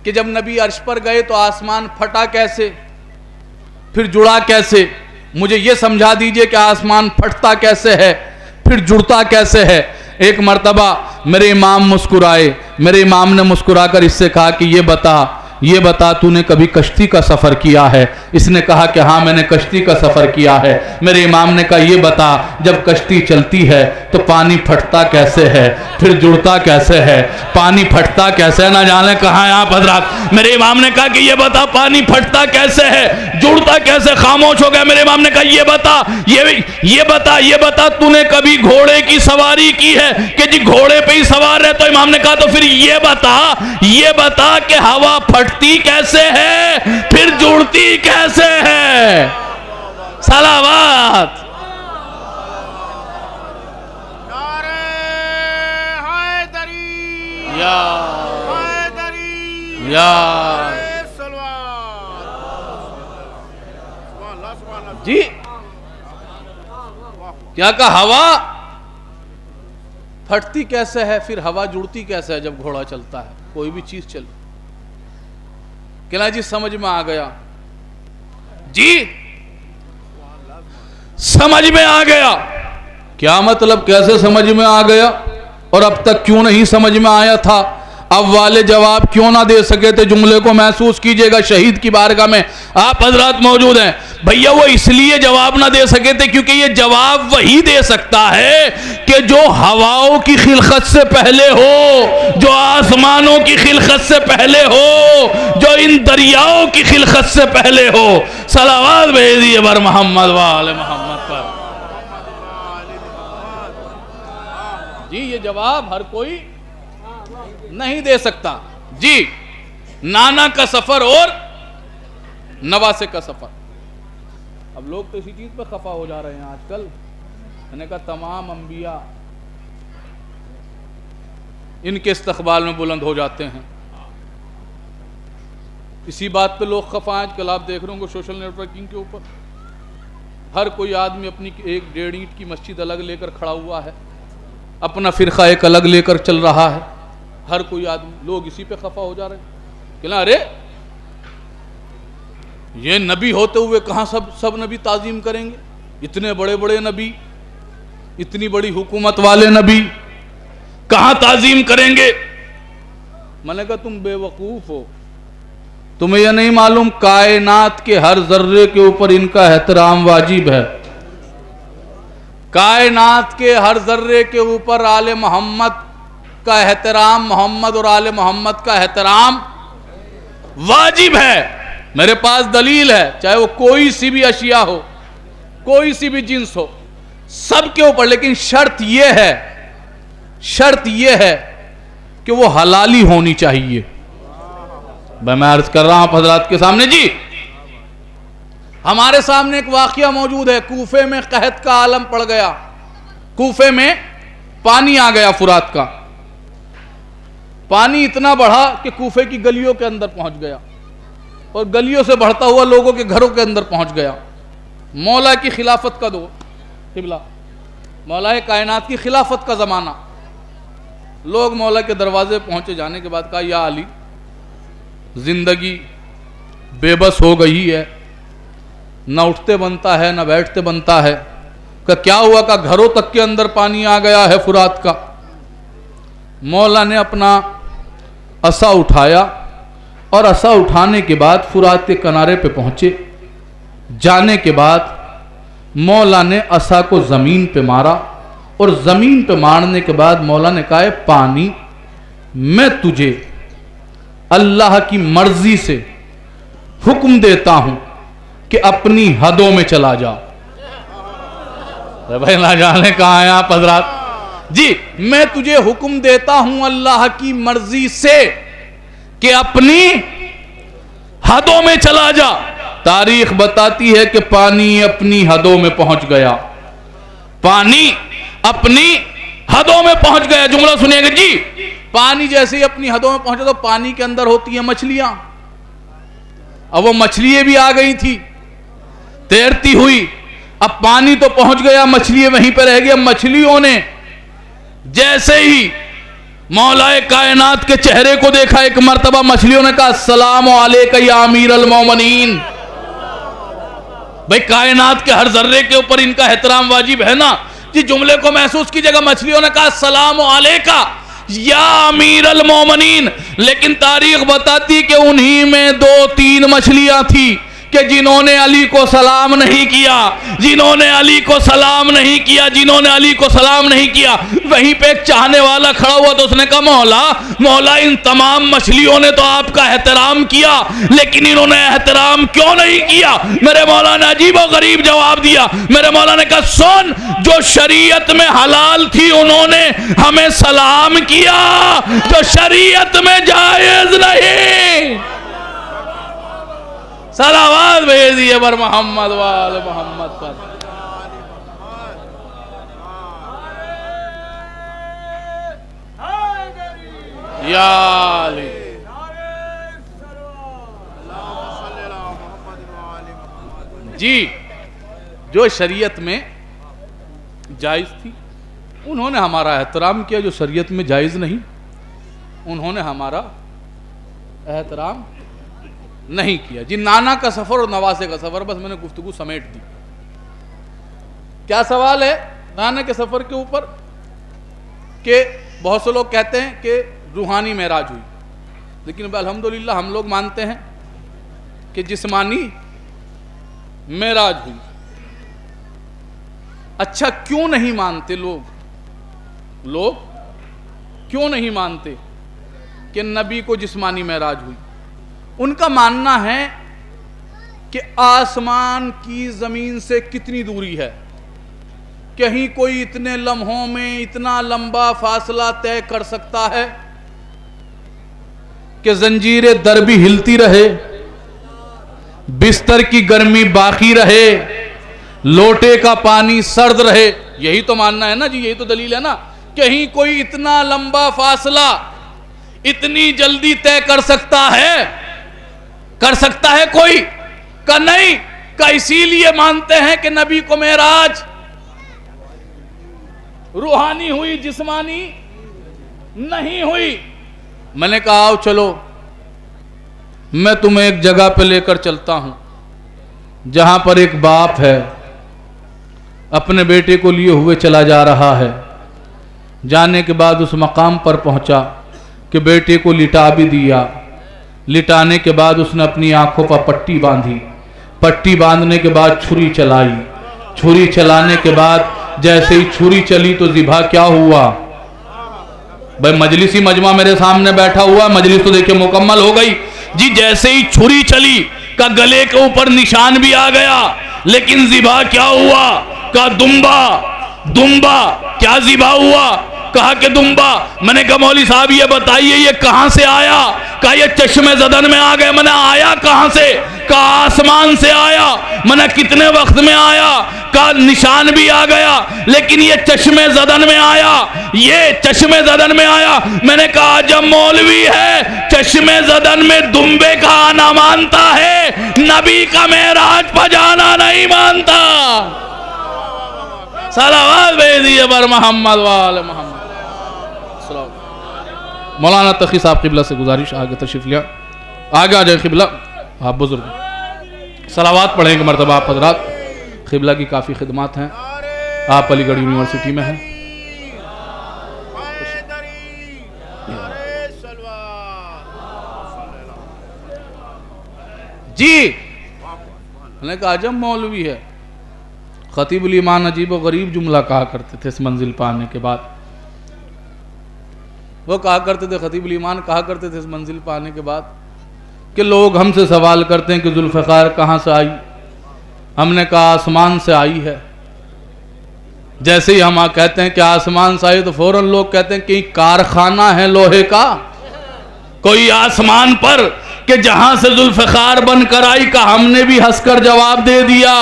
کہ جب نبی عرش پر گئے تو آسمان پھٹا کیسے، پھر جڑا کیسے؟ مجھے یہ سمجھا دیجئے کہ آسمان پھٹتا کیسے ہے پھر جڑتا کیسے ہے. ایک مرتبہ میرے امام مسکرائے، میرے امام نے مسکرا کر اس سے کہا کہ یہ بتا تو نے کبھی کشتی کا سفر کیا ہے؟ اس نے کہا کہ ہاں میں نے کشتی کا سفر کیا ہے. میرے امام نے کہا یہ بتا جب کشتی چلتی ہے تو پانی پھٹتا کیسے ہے پھر جڑتا کیسے ہے؟ پانی پھٹتا کیسے ہے؟ نہ جانے کہاں ہیں آپ حضرات. میرے امام نے کہا کہ یہ بتا پانی پھٹتا کیسے ہے جڑتا کیسے؟ خاموش ہو گیا. میرے امام نے کہا یہ بتا تو نے کبھی گھوڑے کی سواری کی ہے؟ کہ جی گھوڑے پہ ہی سوار ہے. تو امام نے کہا تو پھر یہ بتا کہ ہوا پھٹتی کیسے ہے پھر جڑتی کیسے ہے؟ صلوات. نعرہ حیدری یا حیدری یا صلوات. سبحان اللہ سبحان اللہ. جی کیا کہا؟ ہوا پھٹتی کیسے ہے پھر ہوا جڑتی کیسے ہے جب گھوڑا چلتا ہے، کوئی بھی چیز چلے. کہنا جی سمجھ میں آ گیا. جی سمجھ میں آ گیا. کیا مطلب کیسے سمجھ میں آ گیا؟ اور اب تک کیوں نہیں سمجھ میں آیا تھا؟ اب والے جواب کیوں نہ دے سکے تھے؟ جملے کو محسوس کیجئے گا. شہید کی بارگاہ میں آپ حضرات موجود ہیں. بھیا وہ اس لیے جواب نہ دے سکے تھے کیونکہ یہ جواب وہی دے سکتا ہے کہ جو ہواؤں کی خلقت سے پہلے ہو، جو آسمانوں کی خلقت سے پہلے ہو، جو ان دریاؤں کی خلقت سے پہلے ہو. صلوات بھیجیے بر محمد وآل محمد پر. جی یہ جواب ہر کوئی نہیں دے سکتا. جی نانا کا سفر اور نواسے کا سفر. اب لوگ تو اسی چیز پہ خفا ہو جا رہے ہیں آج کل. میں نے کہا تمام انبیاء ان کے استقبال میں بلند ہو جاتے ہیں. اسی بات پہ لوگ خفا ہیں. آج کل آپ دیکھ رہے ہوں گے سوشل نیٹ ورکنگ کے اوپر ہر کوئی آدمی اپنی 1-1.5 اینٹ کی مسجد الگ لے کر کھڑا ہوا ہے، اپنا فرقہ ایک الگ لے کر چل رہا ہے. ہر کوئی آدمی، لوگ اسی پہ خفا ہو جا رہے ہیں کہ نا ارے یہ نبی ہوتے ہوئے کہاں سب نبی تعظیم کریں گے؟ اتنے بڑے بڑے نبی، اتنی بڑی حکومت والے نبی کہاں تعظیم کریں گے؟ میں نے کہا تم بے وقوف ہو، تمہیں یہ نہیں معلوم کائنات کے ہر ذرے کے اوپر ان کا احترام واجب ہے۔ کائنات کے ہر ذرے کے اوپر آل محمد کا احترام، محمد اور آل محمد کا احترام واجب ہے۔ میرے پاس دلیل ہے، چاہے وہ کوئی سی بھی اشیاء ہو، کوئی سی بھی جنس ہو، سب کے اوپر، لیکن شرط یہ ہے کہ وہ حلالی ہونی چاہیے۔ میں عرض کر رہا ہوں حضرات کے سامنے، جی ہمارے سامنے ایک واقعہ موجود ہے۔ کوفے میں قحط کا عالم پڑ گیا، کوفے میں پانی آ گیا، فرات کا پانی اتنا بڑھا کہ کوفے کی گلیوں کے اندر پہنچ گیا، اور گلیوں سے بڑھتا ہوا لوگوں کے گھروں کے اندر پہنچ گیا۔ مولا کی خلافت کا دور، قبلہ مولا کائنات کی خلافت کا زمانہ۔ لوگ مولا کے دروازے پہنچے، جانے کے بعد کہا یا علی، زندگی بے بس ہو گئی ہے، نہ اٹھتے بنتا ہے نہ بیٹھتے بنتا ہے۔ کہ کیا ہوا؟ کہ گھروں تک کے اندر پانی آ گیا ہے فرات کا۔ مولا نے اپنا عصا اٹھایا، اور عصا اٹھانے کے بعد فرات کے کنارے پہ پہنچے۔ جانے کے بعد مولا نے عصا کو زمین پہ مارا، اور زمین پہ مارنے کے بعد مولا نے کہا پانی، میں تجھے اللہ کی مرضی سے حکم دیتا ہوں کہ اپنی حدوں میں چلا جا۔ بھائی نہ جانے کہاں ہیں آپ حضرات؟ جی میں تجھے حکم دیتا ہوں اللہ کی مرضی سے کہ اپنی حدوں میں چلا جا۔ تاریخ بتاتی ہے کہ پانی اپنی حدوں میں پہنچ گیا، پانی اپنی حدوں میں پہنچ گیا۔ جملہ سنیے گا جی، پانی جیسے ہی اپنی حدوں میں پہنچا تو پانی کے اندر ہوتی ہیں مچھلیاں۔ اب وہ مچھلیاں بھی آ گئی تھی تیرتی ہوئی۔ اب پانی تو پہنچ گیا، مچھلیاں وہیں پہ رہ گئی۔ اب مچھلیوں نے جیسے ہی مولا کائنات کے چہرے کو دیکھا، ایک مرتبہ مچھلیوں نے کہا السلام علیکہ یا امیر المومنین۔ بھئی کائنات کے ہر ذرے کے اوپر ان کا احترام واجب ہے نا جی۔ جملے کو محسوس کیجئے گا، مچھلیوں نے کہا السلام علیکہ یا امیر المومنین۔ لیکن تاریخ بتاتی کہ انہی میں 2-3 مچھلیاں تھی کہ جنہوں نے علی کو سلام نہیں کیا، جنہوں نے علی کو سلام نہیں کیا، جنہوں نے علی کو سلام نہیں کیا۔ وہیں پہ ایک چاہنے والا کھڑا ہوا تو اس نے کہا مولا ان تمام مچھلیوں نے تو آپ کا احترام کیا، لیکن انہوں نے احترام کیوں نہیں کیا؟ میرے مولا نے عجیب و غریب جواب دیا۔ میرے مولا نے کہا سن، جو شریعت میں حلال تھی انہوں نے ہمیں سلام کیا، جو شریعت میں جائز نہیں۔ صلوات بھیج دیئے بر محمد وآل محمد پر۔ یا علی جی، جو شریعت میں جائز تھی انہوں نے ہمارا احترام کیا، جو شریعت میں جائز نہیں انہوں نے ہمارا احترام نہیں کیا۔ جی نانا کا سفر اور نواسے کا سفر، بس میں نے گفتگو سمیٹ دی۔ کیا سوال ہے نانا کے سفر کے اوپر؟ کہ بہت سے لوگ کہتے ہیں کہ روحانی معراج ہوئی، لیکن الحمدللہ ہم لوگ مانتے ہیں کہ جسمانی معراج ہوئی۔ اچھا کیوں نہیں مانتے لوگ کیوں نہیں مانتے کہ نبی کو جسمانی معراج ہوئی؟ ان کا ماننا ہے کہ آسمان کی زمین سے کتنی دوری ہے، کہیں کوئی اتنے لمحوں میں اتنا لمبا فاصلہ طے کر سکتا ہے کہ زنجیر در بھی ہلتی رہے، بستر کی گرمی باقی رہے، لوٹے کا پانی سرد رہے؟ یہی تو ماننا ہے نا جی، یہی تو دلیل ہے نا۔ کہیں کوئی اتنا لمبا فاصلہ اتنی جلدی طے کر سکتا ہے کوئی؟ کہ نہیں، کہ اسی لیے مانتے ہیں کہ نبی کو معراج روحانی ہوئی، جسمانی نہیں ہوئی۔ میں نے کہا آؤ چلو میں تمہیں ایک جگہ پہ لے کر چلتا ہوں جہاں پر ایک باپ ہے اپنے بیٹے کو لیے ہوئے چلا جا رہا ہے. جانے کے بعد اس مقام پر پہنچا کہ بیٹے کو لٹا بھی دیا. لٹانے کے بعد اس نے اپنی آنکھوں پر پٹی باندھی. پٹی باندھنے کے بعد چھری چلائی. چھری چلانے کے بعد جیسے ہی چھری چلی تو ذبح کیا ہوا؟ بھائی مجلسی مجمع میرے سامنے بیٹھا ہوا ہے, مجلس تو دیکھیں مکمل ہو گئی جی. جیسے ہی چھری چلی کا گلے کے اوپر نشان بھی آ گیا, لیکن ذبح کیا ہوا؟ کا دمبا. کیا ذبح ہوا؟ کہا کہ دمبا. میں نے کہا مولوی صاحب یہ بتائیے یہ کہاں سے آیا؟ کہا یہ چشمے زدن میں آ گئے. میں نے آیا کہاں سے؟ کہا آسمان سے آیا. میں نے کتنے وقت میں آیا؟ کہا نشان بھی آ گیا لیکن یہ چشمے زدن میں آیا. یہ چشمے زدن میں آیا. میں نے کہا جب مولوی ہے چشمے زدن میں دمبے کا آنا مانتا ہے, نبی کا معراج پہ جانا نہیں مانتا. صلوات بھیجیے بر محمد وآل محمد. مولانا تقی صاحب قبلہ سے گزارش آگے تشریف لیا, آگے آ جائے قبلہ. آپ بزرگ صلوات پڑھیں گے مرتبہ آپ حضرات. قبلہ کی کافی خدمات ہیں, آپ علی گڑھ یونیورسٹی میں ہیں. جی میں نے کہا عجب مولوی ہے. خطیب الایمان عجیب و غریب جملہ کہا کرتے تھے اس منزل پانے کے بعد. وہ کہا کرتے تھے, خطیب الایمان کہا کرتے تھے اس منزل پانے کے بعد کہ لوگ ہم سے سوال کرتے ہیں کہ ذوالفقار کہاں سے آئی؟ ہم نے کہا آسمان سے آئی ہے. جیسے ہی ہم کہتے ہیں کہ آسمان سے آئی تو فوراً لوگ کہتے ہیں کہ کارخانہ ہے لوہے کا کوئی آسمان پر کہ جہاں سے ذوالفقار بن کر آئی. کا ہم نے بھی ہنس کر جواب دے دیا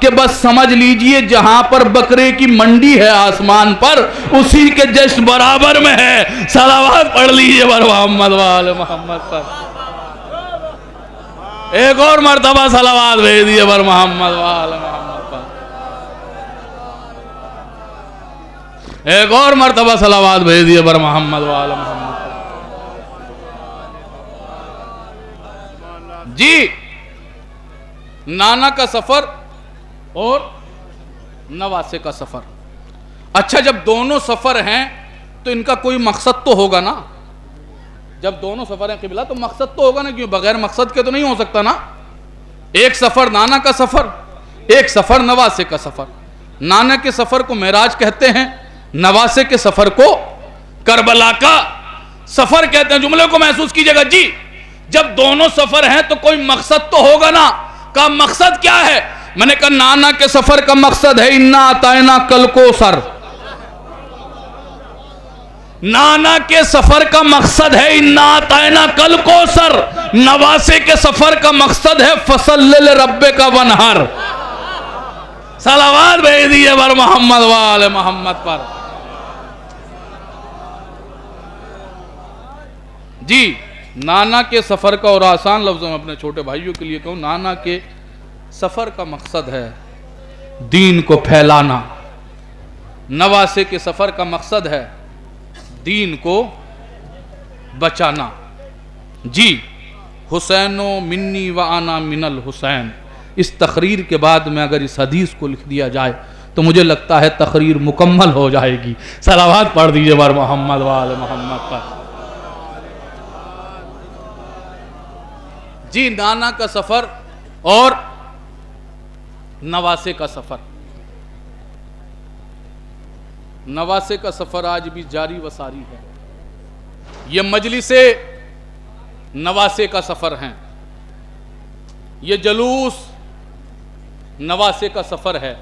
کہ بس سمجھ لیجئے جہاں پر بکرے کی منڈی ہے آسمان پر اسی کے جشن برابر میں ہے. صلوات پڑھ لیجئے بر محمد وآل محمد پر. ایک اور مرتبہ صلوات بھیج دیئے بر محمد وآل محمد پر. ایک اور مرتبہ صلوات بھیج دیئے بر محمد وآل محمد پر. جی نانا کا سفر اور نواسے کا سفر. اچھا جب دونوں سفر ہیں تو ان کا کوئی مقصد تو ہوگا نا. جب دونوں سفر ہیں قبلہ تو مقصد تو ہوگا نا, کیوں بغیر مقصد کے تو نہیں ہو سکتا نا. ایک سفر نانا کا سفر, ایک سفر نواسے کا سفر. نانا کے سفر کو معراج کہتے ہیں, نواسے کے سفر کو کربلا کا سفر کہتے ہیں. جملے کو محسوس کیجئے گا. جی جب دونوں سفر ہیں تو کوئی مقصد تو ہوگا نا. کا مقصد کیا ہے؟ میں نے کہا نانا کے سفر کا مقصد ہے انا اعطینا کل کوثر. نانا کے سفر کا مقصد ہے انا اعطینا کل کوثر. نواسے کے سفر کا مقصد ہے فصل لربک وانحر. صلوات بھیج دیئے بر محمد وآل محمد پر. جی نانا کے سفر کا, اور آسان لفظوں میں اپنے چھوٹے بھائیوں کے لیے کہوں, نانا کے سفر کا مقصد ہے دین کو پھیلانا. نواسے کے سفر کا مقصد ہے دین کو بچانا. جی حسینو منی وانا من الحسین. اس تقریر کے بعد میں اگر اس حدیث کو لکھ دیا جائے تو مجھے لگتا ہے تقریر مکمل ہو جائے گی. صلوات پڑھ دیجئے بر محمد وآل محمد پر. جی نانا کا سفر اور نواسے کا سفر. نواسے کا سفر آج بھی جاری و ساری ہے. یہ مجلس نواسے کا سفر ہیں, یہ جلوس نواسے کا سفر ہے,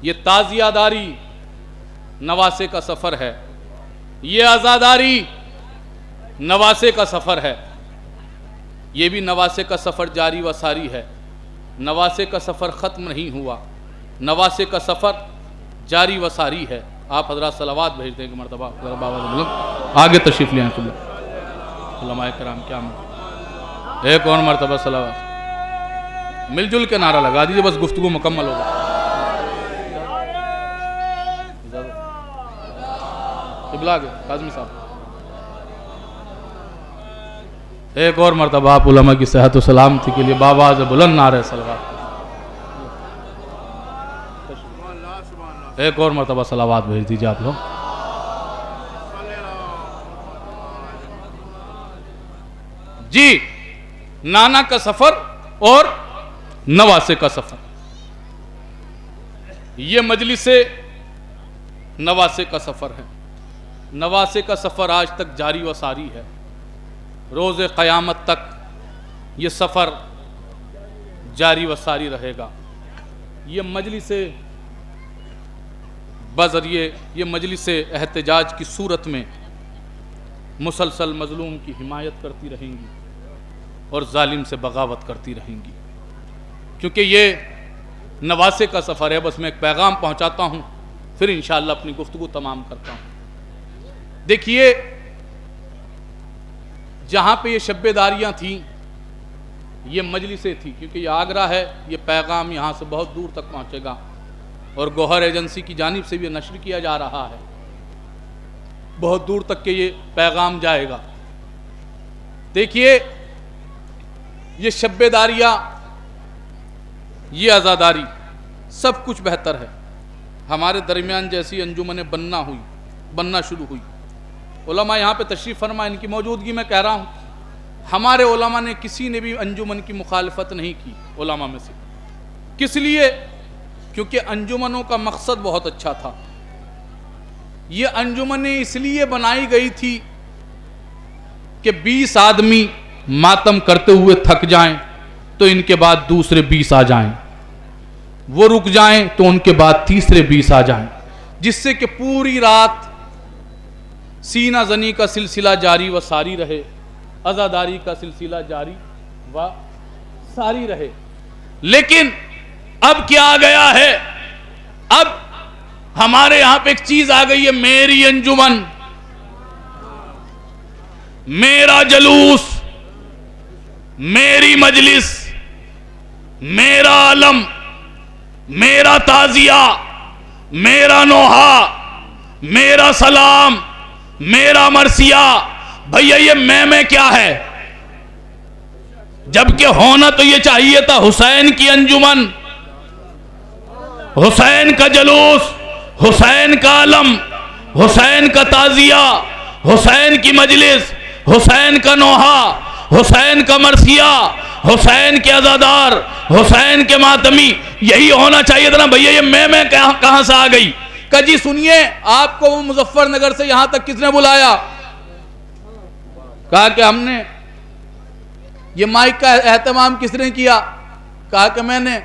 یہ تعزیہ داری نواسے کا سفر ہے, یہ عزاداری نواسے کا سفر ہے. یہ بھی نواسے کا سفر جاری و ساری ہے. نواسے کا سفر ختم نہیں ہوا, نواسے کا سفر جاری و ساری ہے. آپ حضرات صلوات بھیج دیں گے مرتبہ آگے تشریف لیں. علماء کرام کیا مرتبہ, ایک اور مرتبہ صلوات. مل جل کے نعرہ لگا دیجئے, بس گفتگو مکمل ہوگا. قبلہ آگے قاظمی صاحب. ایک اور مرتبہ آپ علماء کی صحت و سلامتی کے لیے بآواز بلند نعرہ صلوات، ایک اور مرتبہ صلوات بھیج دیجیے آپ لوگ۔ جی، نانا کا سفر اور نواسے کا سفر، یہ مجلس نواسے کا سفر ہے۔ نواسے کا سفر آج تک جاری و ساری ہے، روز قیامت تک یہ سفر جاری و ساری رہے گا۔ یہ مجلس بذریعے یہ مجلس احتجاج کی صورت میں مسلسل مظلوم کی حمایت کرتی رہیں گی اور ظالم سے بغاوت کرتی رہیں گی، کیونکہ یہ نواسے کا سفر ہے۔ بس میں ایک پیغام پہنچاتا ہوں، پھر انشاءاللہ اپنی گفتگو تمام کرتا ہوں۔ دیکھیے، جہاں پہ یہ شب داریاں تھیں، یہ مجلسیں تھیں، کیونکہ یہ آگرہ ہے، یہ پیغام یہاں سے بہت دور تک پہنچے گا اور گوہر ایجنسی کی جانب سے بھی نشر کیا جا رہا ہے، بہت دور تک کہ یہ پیغام جائے گا۔ دیکھیے، یہ شب داریاں، یہ عزاداری، سب کچھ بہتر ہے۔ ہمارے درمیان جیسی انجمنیں بننا شروع ہوئی، علماء یہاں پہ تشریف فرما، ان کی موجودگی میں کہہ رہا ہوں، ہمارے علماء نے کسی نے بھی انجمن کی مخالفت نہیں کی علماء میں سے۔ کس لیے؟ کیونکہ انجمنوں کا مقصد بہت اچھا تھا۔ یہ انجمنیں اس لیے بنائی گئی تھی کہ 20 آدمی ماتم کرتے ہوئے تھک جائیں تو ان کے بعد دوسرے 20 آ جائیں، وہ رک جائیں تو ان کے بعد تیسرے 20 آ جائیں، جس سے کہ پوری رات سینہ زنی کا سلسلہ جاری و ساری رہے، عزاداری کا سلسلہ جاری و ساری رہے۔ لیکن اب کیا آ گیا ہے؟ اب ہمارے یہاں پہ ایک چیز آ گئی ہے، میری انجمن، میرا جلوس، میری مجلس، میرا علم، میرا تعزیہ، میرا نوحہ، میرا سلام، میرا مرثیہ۔ بھیا یہ میں کیا ہے؟ جبکہ ہونا تو یہ چاہیے تھا حسین کی انجمن، حسین کا جلوس، حسین کا علم، حسین کا تعزیہ، حسین کی مجلس، حسین کا نوحہ، حسین کا مرثیہ، حسین کے عزادار، حسین کے ماتمی، یہی ہونا چاہیے تھا نا۔ بھیا یہ میں کہاں سے آ گئی؟ کہ جی سنیے، آپ کو مظفر نگر سے یہاں تک کس نے بلایا؟ کہا کہ ہم نے۔ یہ مائک کا اہتمام کس نے کیا؟ کہا کہ میں نے۔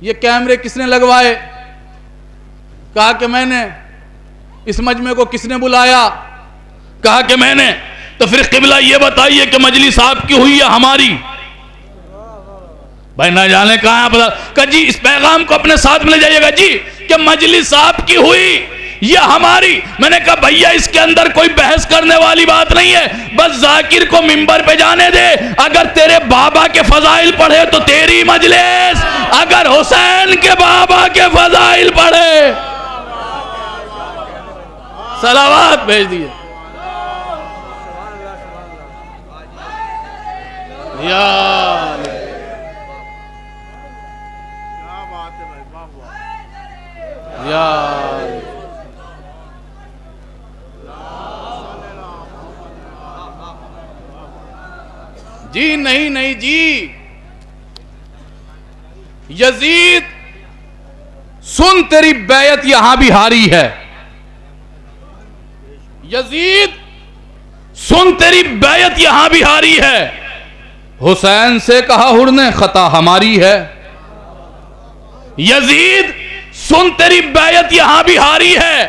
یہ کیمرے کس نے لگوائے؟ کہا کہ میں نے۔ اس مجمع کو کس نے بلایا؟ کہا کہ میں نے۔ تو پھر قبلہ یہ بتائیے کہ مجلس آپ کی ہوئی یا ہماری؟ بھائی نہ جانے کہاں پتا کہ جی اس پیغام کو اپنے ساتھ میں لے جائیے گا جی کہ مجلس آپ کی ہوئی یا ہماری۔ میں نے کہا بھیا اس کے اندر کوئی بحث کرنے والی بات نہیں ہے، بس ذاکر کو منبر پہ جانے دے۔ اگر تیرے بابا کے فضائل پڑھے تو تیری مجلس، اگر حسین کے بابا کے فضائل پڑھے، صلوات بھیج دیئے۔ جی نہیں جی، یزید سن تیری بیعت یہاں بھی ہاری ہے، یزید سن تیری بیعت یہاں بھی ہاری ہے، حسین سے کہا ہر نے خطا ہماری ہے۔ یزید سن تیری بیعت یہاں بھی ہاری ہے،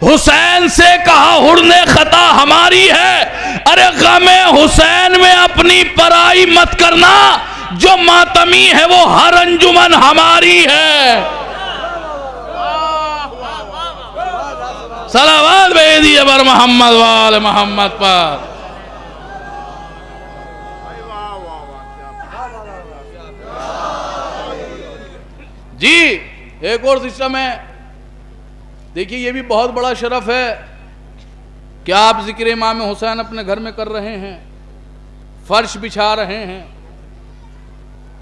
حسین سے کہا ہر نے خطا ہماری ہے۔ ارے غم حسین میں اپنی پرائی مت کرنا، جو ماتمی ہے وہ ہر انجمن ہماری ہے۔ صلوات بھیجیے بر محمد وال محمد پر۔ جی ایک اور سسٹم ہے، دیکھیے یہ بھی بہت بڑا شرف ہے کہ آپ ذکر امام حسین اپنے گھر میں کر رہے ہیں، فرش بچھا رہے ہیں.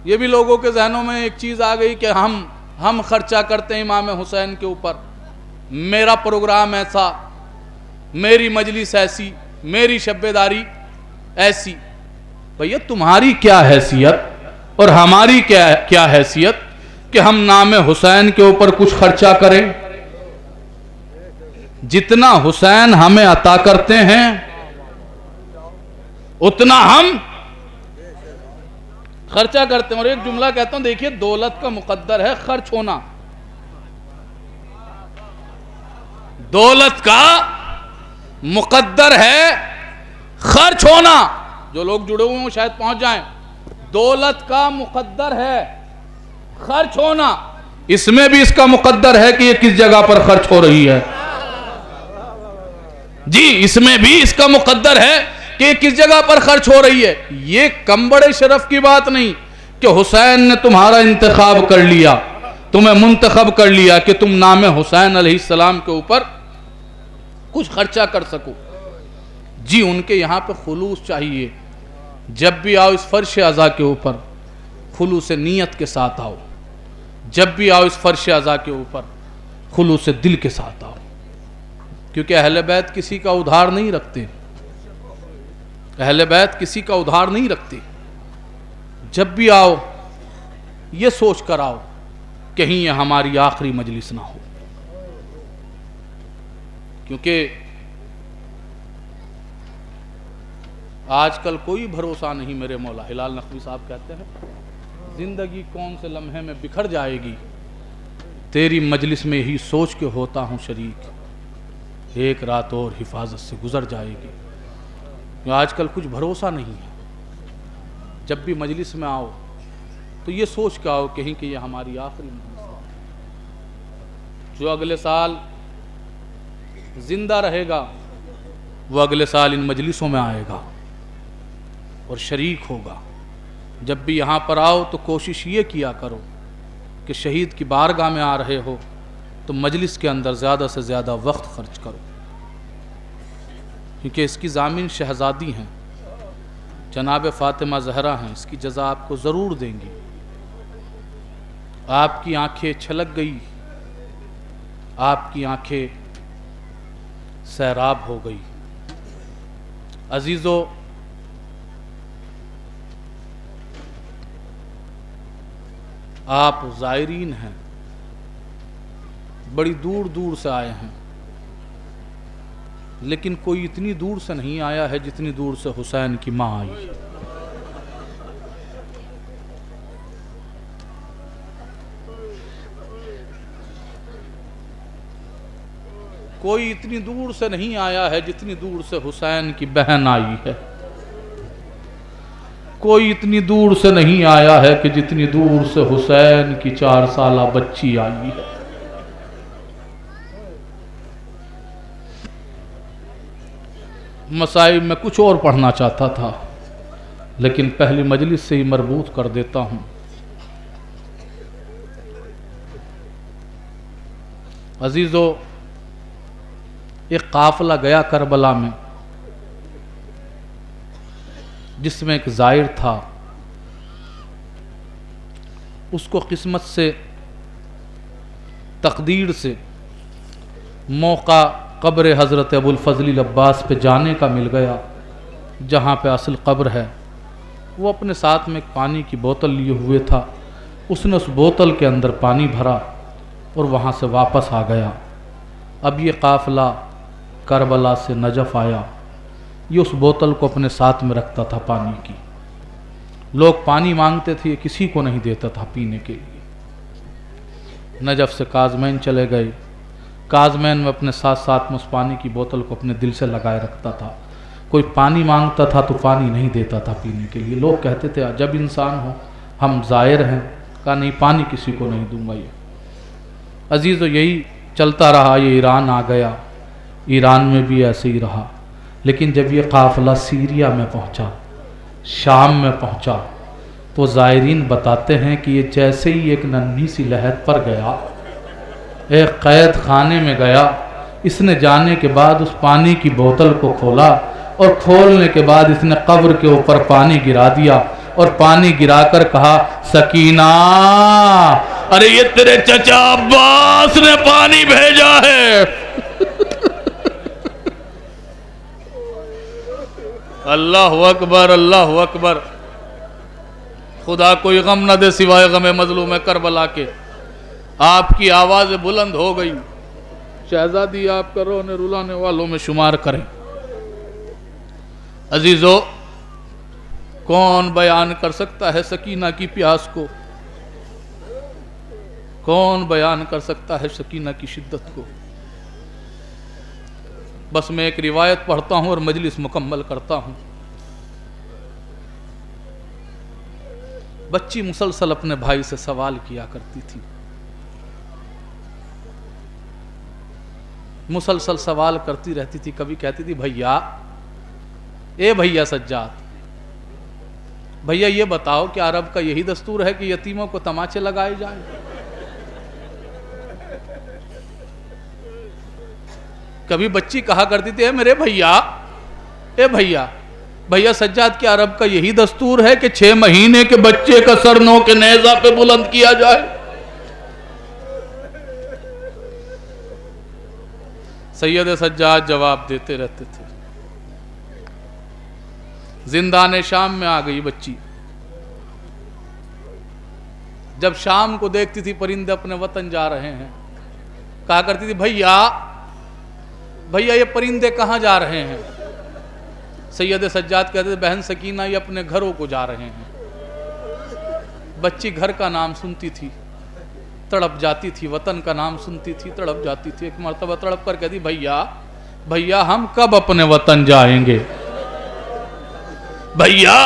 یہ بھی لوگوں کے ذہنوں میں ایک چیز آ گئی کہ ہم خرچہ کرتے ہیں امام حسین کے اوپر، میرا پروگرام ایسا، میری مجلس ایسی، میری شبیداری ایسی. بھئی تمہاری کیا حیثیت اور ہماری کیا حیثیت کہ ہم نام حسین کے اوپر کچھ خرچہ کریں؟ جتنا حسین ہمیں عطا کرتے ہیں اتنا ہم خرچہ کرتے ہیں. اور ایک جملہ کہتا ہوں، دیکھیے دولت کا مقدر ہے خرچ ہونا، دولت کا مقدر ہے خرچ ہونا. جو لوگ جڑے ہوئے ہیں شاید پہنچ جائیں. دولت کا مقدر ہے خرچ ہونا. اس میں بھی اس کا مقدر ہے کہ یہ کس جگہ پر خرچ ہو رہی ہے. جی اس میں بھی اس کا مقدر ہے کہ یہ کس جگہ پر خرچ ہو رہی ہے. یہ کم بڑے شرف کی بات نہیں کہ حسین نے تمہارا انتخاب کر لیا، تمہیں منتخب کر لیا کہ تم نام حسین علیہ السلام کے اوپر کچھ خرچہ کر سکو. جی ان کے یہاں پہ خلوص چاہیے. جب بھی آؤ اس فرش عزا کے اوپر خلوص نیت کے ساتھ آؤ. جب بھی آؤ اس فرش عزا کے اوپر خلوص دل کے ساتھ آؤ. کیونکہ اہل بیت کسی کا ادھار نہیں رکھتے، اہل بیت کسی کا ادھار نہیں رکھتے. جب بھی آؤ یہ سوچ کر آؤ کہیں یہ ہماری آخری مجلس نہ ہو. کیونکہ آج کل کوئی بھروسہ نہیں میرے مولا. ہلال نقوی صاحب کہتے ہیں زندگی کون سے لمحے میں بکھر جائے گی، تیری مجلس میں ہی سوچ کے ہوتا ہوں شریک، ایک رات اور حفاظت سے گزر جائے گی. آج کل کچھ بھروسہ نہیں ہے. جب بھی مجلس میں آؤ تو یہ سوچ کے آؤ کہیں کہ یہ ہماری آخری مجلس ہے. جو اگلے سال زندہ رہے گا وہ اگلے سال ان مجلسوں میں آئے گا اور شریک ہوگا. جب بھی یہاں پر آؤ تو کوشش یہ کیا کرو کہ شہید کی بارگاہ میں آ رہے ہو تو مجلس کے اندر زیادہ سے زیادہ وقت خرچ کرو. کیونکہ اس کی ضامن شہزادی ہیں، جناب فاطمہ زہرا ہیں. اس کی جزا آپ کو ضرور دیں گی. آپ کی آنکھیں چھلک گئی، آپ کی آنکھیں سیراب ہو گئی. عزیزو آپ زائرین ہیں، بڑی دور دور سے آئے ہیں، لیکن کوئی اتنی دور سے نہیں آیا ہے جتنی دور سے حسین کی ماں آئی. کوئی اتنی دور سے نہیں آیا ہے جتنی دور سے حسین کی بہن آئی ہے. کوئی اتنی دور سے نہیں آیا ہے کہ جتنی دور سے حسین کی 4 سالہ بچی آئی ہے. مسائل میں کچھ اور پڑھنا چاہتا تھا لیکن پہلی مجلس سے ہی مربوط کر دیتا ہوں. عزیزو ایک قافلہ گیا کربلا میں جس میں ایک زائر تھا. اس کو قسمت سے، تقدیر سے موقع قبر حضرت ابو الفضل العباس پہ جانے کا مل گیا جہاں پہ اصل قبر ہے. وہ اپنے ساتھ میں ایک پانی کی بوتل لیے ہوئے تھا. اس نے اس بوتل کے اندر پانی بھرا اور وہاں سے واپس آ گیا. اب یہ قافلہ کربلا سے نجف آیا. یہ اس بوتل کو اپنے ساتھ میں رکھتا تھا پانی کی. لوگ پانی مانگتے تھے، یہ کسی کو نہیں دیتا تھا پینے کے لیے. نجف سے کاظمین چلے گئے. کاظمین میں اپنے ساتھ میں اس پانی کی بوتل کو اپنے دل سے لگائے رکھتا تھا. کوئی پانی مانگتا تھا تو پانی نہیں دیتا تھا پینے کے لیے. لوگ کہتے تھے عجب انسان ہو، ہم زائر ہیں. کہا نہیں، پانی کسی کو نہیں دوں گا. یہ عزیزو یہی چلتا رہا. یہ ایران آ گیا، ایران میں بھی ایسے ہی رہا. لیکن جب یہ قافلہ سیریا میں پہنچا، شام میں پہنچا، تو زائرین بتاتے ہیں کہ یہ جیسے ہی ایک ننھی سی لہد پر گیا، ایک قید خانے میں گیا. اس نے جانے کے بعد اس پانی کی بوتل کو کھولا اور کھولنے کے بعد اس نے قبر کے اوپر پانی گرا دیا اور پانی گرا کر کہا سکینہ ارے یہ تیرے چچا عباس نے پانی بھیجا ہے۔ اللہ اکبر اللہ اکبر۔ خدا کوئی غم نہ دے سوائے غم مظلوم کربلا کے۔ آپ کی آواز بلند ہو گئی، شہزادی آپ کا رونے رلانے والوں میں شمار کریں۔ عزیزو، کون بیان کر سکتا ہے سکینہ کی پیاس کو؟ کون بیان کر سکتا ہے سکینہ کی شدت کو؟ بس میں ایک روایت پڑھتا ہوں اور مجلس مکمل کرتا ہوں۔ بچی مسلسل اپنے بھائی سے سوال کیا کرتی تھی، مسلسل سوال کرتی رہتی تھی۔ کبھی کہتی تھی بھیا، اے بھیا سجاد، بھیا یہ بتاؤ کہ عرب کا یہی دستور ہے کہ یتیموں کو تماچے لگائے جائیں؟ کبھی بچی کہا کرتی تھی اے میرے بھیا، اے بھیا، بھیا سجاد کیا عرب کا یہی دستور ہے کہ 6 مہینے کے بچے کا سر نو کے نیزہ پہ بلند کیا جائے؟ سید سجاد جواب دیتے رہتے تھے۔ زندان شام میں آ گئی بچی۔ جب شام کو دیکھتی تھی پرندے اپنے وطن جا رہے ہیں، کہا کرتی تھی بھیا، بھیا یہ پرندے کہاں جا رہے ہیں؟ سید سجاد کہتے تھے بہن سکینہ یہ اپنے گھروں کو جا رہے ہیں۔ بچی گھر کا نام سنتی تھی تڑپ جاتی تھی، وطن کا نام سنتی تھی تڑپ جاتی تھی۔ ایک مرتبہ تڑپ کر کہتی بھیا، بھیا ہم کب اپنے وطن جائیں گے؟ بھیا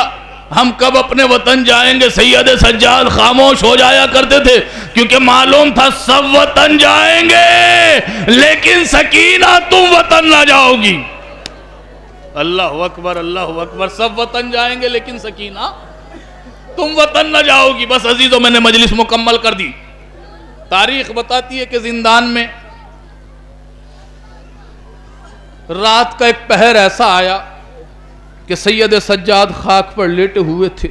ہم کب اپنے وطن جائیں گے؟ سید سجاد خاموش ہو جایا کرتے تھے، کیونکہ معلوم تھا سب وطن جائیں گے لیکن سکینہ تم وطن نہ جاؤ گی۔ اللہ اکبر اللہ اکبر۔ سب وطن جائیں گے لیکن سکینہ تم وطن نہ جاؤ گی۔ بس عزیزوں، میں نے مجلس مکمل کر دی۔ تاریخ بتاتی ہے کہ زندان میں رات کا ایک پہر ایسا آیا کہ سید سجاد خاک پر لیٹے ہوئے تھے۔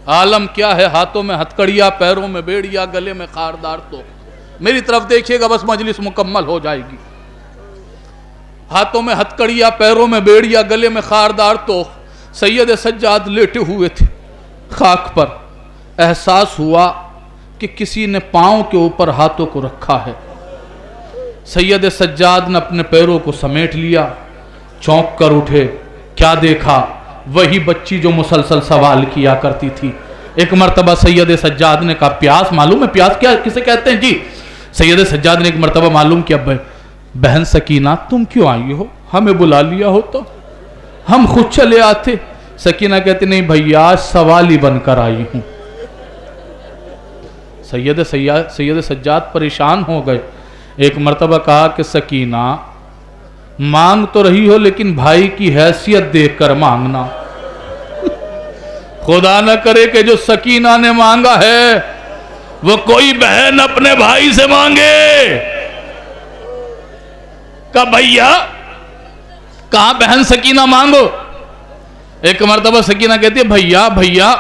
عالم کیا ہے، ہاتھوں میں ہتکڑیا، پیروں میں بیڑیا، گلے میں خاردار تو۔ میری طرف دیکھیے گا، بس مجلس مکمل ہو جائے گی۔ ہاتھوں میں ہتکڑیا، پیروں میں بیڑیا، گلے میں خاردار تو سید سجاد لیٹے ہوئے تھے خاک پر۔ احساس ہوا کہ کسی نے پاؤں کے اوپر ہاتھوں کو رکھا ہے۔ سید سجاد نے اپنے پیروں کو سمیٹ لیا، چونک کر اٹھے۔ کیا دیکھا؟ وہی بچی جو مسلسل سوال کیا کرتی تھی۔ ایک مرتبہ سید سجاد نے کہا پیاس معلوم ہے؟ پیاس کیا کسے کہتے ہیں؟ جی۔ سید سجاد نے ایک مرتبہ معلوم کیا بہن سکینہ تم کیوں آئی ہو؟ ہمیں بلا لیا ہوتا ہم خود چلے آتے۔ سکینہ کہتے نہیں بھیا سوالی بن کر آئی ہوں۔ سید سجاد پریشان ہو گئے۔ ایک مرتبہ کہا کہ سکینہ مانگ تو رہی ہو لیکن بھائی کی حیثیت دیکھ کر مانگنا۔ خدا نہ کرے کہ جو سکینہ نے مانگا ہے وہ کوئی بہن اپنے بھائی سے مانگے۔ کہا بھیا کہاں بہن سکینہ مانگو۔ ایک مرتبہ سکینہ کہتی ہے بھیا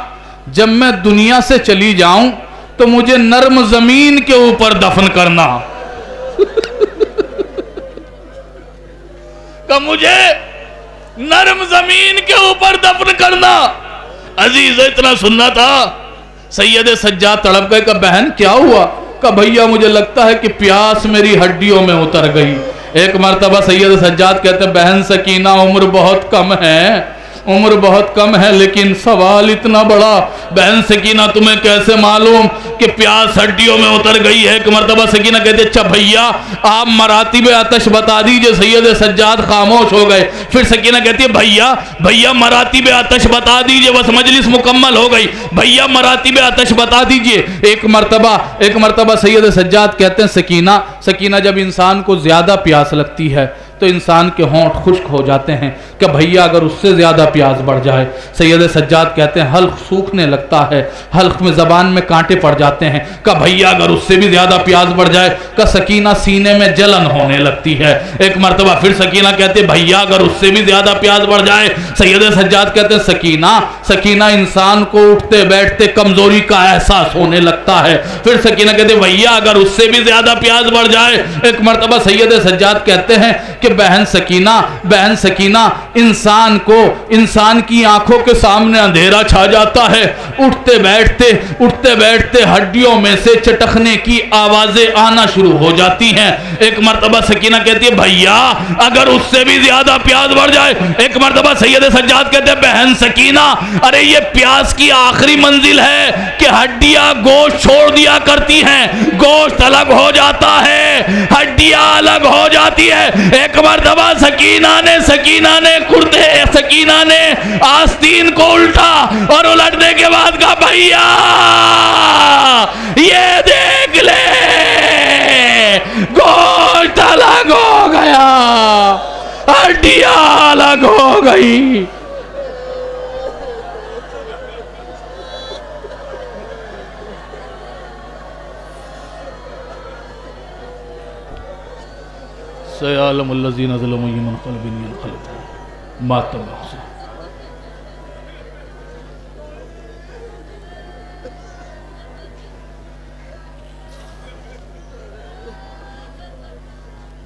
جب میں دنیا سے چلی جاؤں تو مجھے نرم زمین کے اوپر دفن کرنا۔ کہ مجھے نرم زمین کے اوپر دفن کرنا۔ عزیز اتنا سننا تھا۔ سید سجاد تڑپ گئے کہ بہن کیا ہوا؟ کہ بھیا مجھے لگتا ہے کہ پیاس میری ہڈیوں میں اتر گئی۔ ایک مرتبہ سید سجاد کہتے ہیں بہن سکینہ عمر بہت کم ہے لیکن سوال اتنا بڑا۔ بہن سکینہ تمہیں کیسے معلوم کہ پیاس ہڈیوں میں اتر گئی ہے؟ ایک مرتبہ سکینہ کہتے اچھا بھیا آپ مراتب آتش بتا دیجئے۔ سید سجاد خاموش ہو گئے۔ پھر سکینہ کہتی ہے بھیا مراتب آتش بتا دیجئے۔ بس مجلس مکمل ہو گئی۔ بھیا مراتب آتش بتا دیجئے۔ ایک مرتبہ سید سجاد کہتے ہیں سکینہ جب انسان کو زیادہ پیاس لگتی ہے تو انسان کے ہونٹ خشک ہو جاتے ہیں کہ بھیا اگر اس سے زیادہ پیاس بڑھ جائے. سید سجاد کہتے ہیں حلق سوکھنے لگتا ہے, حلق میں زبان میں کانٹے پڑ جاتے ہیں. کہ بھیا اگر اس سے بھی زیادہ پیاس بڑھ جائے, کہ سکینہ سینے میں جلن ہونے لگتی ہے. ایک مرتبہ پھر سکینہ کہتے ہیں بھیا اگر اس سے بھی زیادہ پیاس بڑھ جائے. سید سجاد کہتے ہیں سکینہ انسان کو اٹھتے بیٹھتے کمزوری کا احساس ہونے لگتا ہے. پھر سکینہ کہتے ہیں بھیا اگر اس سے بھی زیادہ پیاس بڑھ جائے. ایک مرتبہ سید سجاد کہتے ہیں کہ بہن سکینہ انسان کو, انسان کی آنکھوں کے سامنے اندھیرا چھا جاتا ہے. اٹھتے بیٹھتے ہڈیوں میں سے چٹکنے کی آوازیں آنا شروع ہو جاتی ہیں. ایک مرتبہ سکینہ کہتی ہے بھیا اگر اس سے بھی زیادہ پیاس بڑھ جائے. ایک مرتبہ سید سجاد کہتے ہیں بہن سکینہ ارے یہ پیاس کی آخری منزل ہے کہ ہڈیاں گوشت چھوڑ دیا کرتی ہیں, گوشت الگ ہو جاتا ہے, ہڈیاں الگ ہو جاتی ہے. ایک مرتبہ سکینہ نے آستین کو الٹا اور الٹنے کے بعد کہا بھیا یہ دیکھ لے گوشت الگ ہو گیا, ہڈیاں الگ ہو گئی. سيعلم الذين ظلموا أي منقلب ينقلبون ما تبع حسين.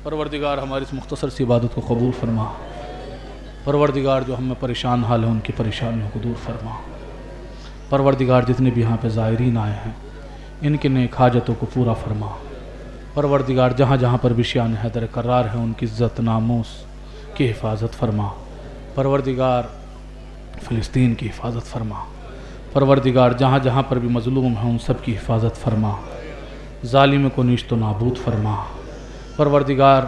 پروردگار ہماری اس مختصر سی عبادت کو قبول فرما. پروردگار جو ہم میں پریشان حال ہیں ان کی پریشانیوں کو دور فرما. پروردگار جتنے بھی یہاں پہ زائرین آئے ہیں ان کے نیک حاجتوں کو پورا فرما. پروردگار جہاں جہاں پر بھی شان حیدر کرار ہے ان کی عزت ناموس کی حفاظت فرما. پروردگار فلسطین کی حفاظت فرما. پروردگار جہاں جہاں پر بھی مظلوم ہیں ان سب کی حفاظت فرما. ظالم کو نیست و نابود فرما. پروردگار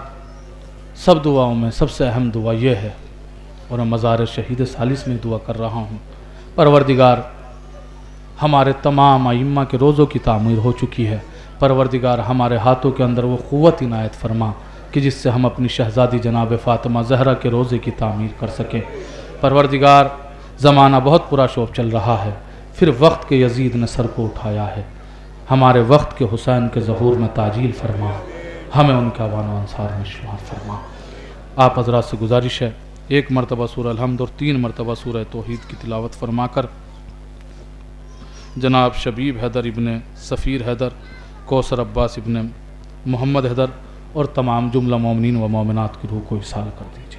سب دعاؤں میں سب سے اہم دعا یہ ہے اور میں مزار شہید ثالث میں دعا کر رہا ہوں. پروردگار ہمارے تمام ائمہ کے روزوں کی تعمیر ہو چکی ہے. پروردگار ہمارے ہاتھوں کے اندر وہ قوت عنایت فرما کہ جس سے ہم اپنی شہزادی جناب فاطمہ زہرا کے روزے کی تعمیر کر سکیں. پروردگار زمانہ بہت پورا شوب چل رہا ہے, پھر وقت کے یزید نے سر کو اٹھایا ہے. ہمارے وقت کے حسین کے ظہور میں تعجیل فرما, ہمیں ان کے اعوان و انصار میں شمار فرما. آپ حضرات سے گزارش ہے 1 مرتبہ سورہ الحمد اور 3 مرتبہ سورہ توحید کی تلاوت فرما کر جناب شبیب حیدر ابن سفیر حیدر, کوثر عباس ابن محمد حیدر اور تمام جملہ مومنین و مومنات کی روح کو احسال کر دی.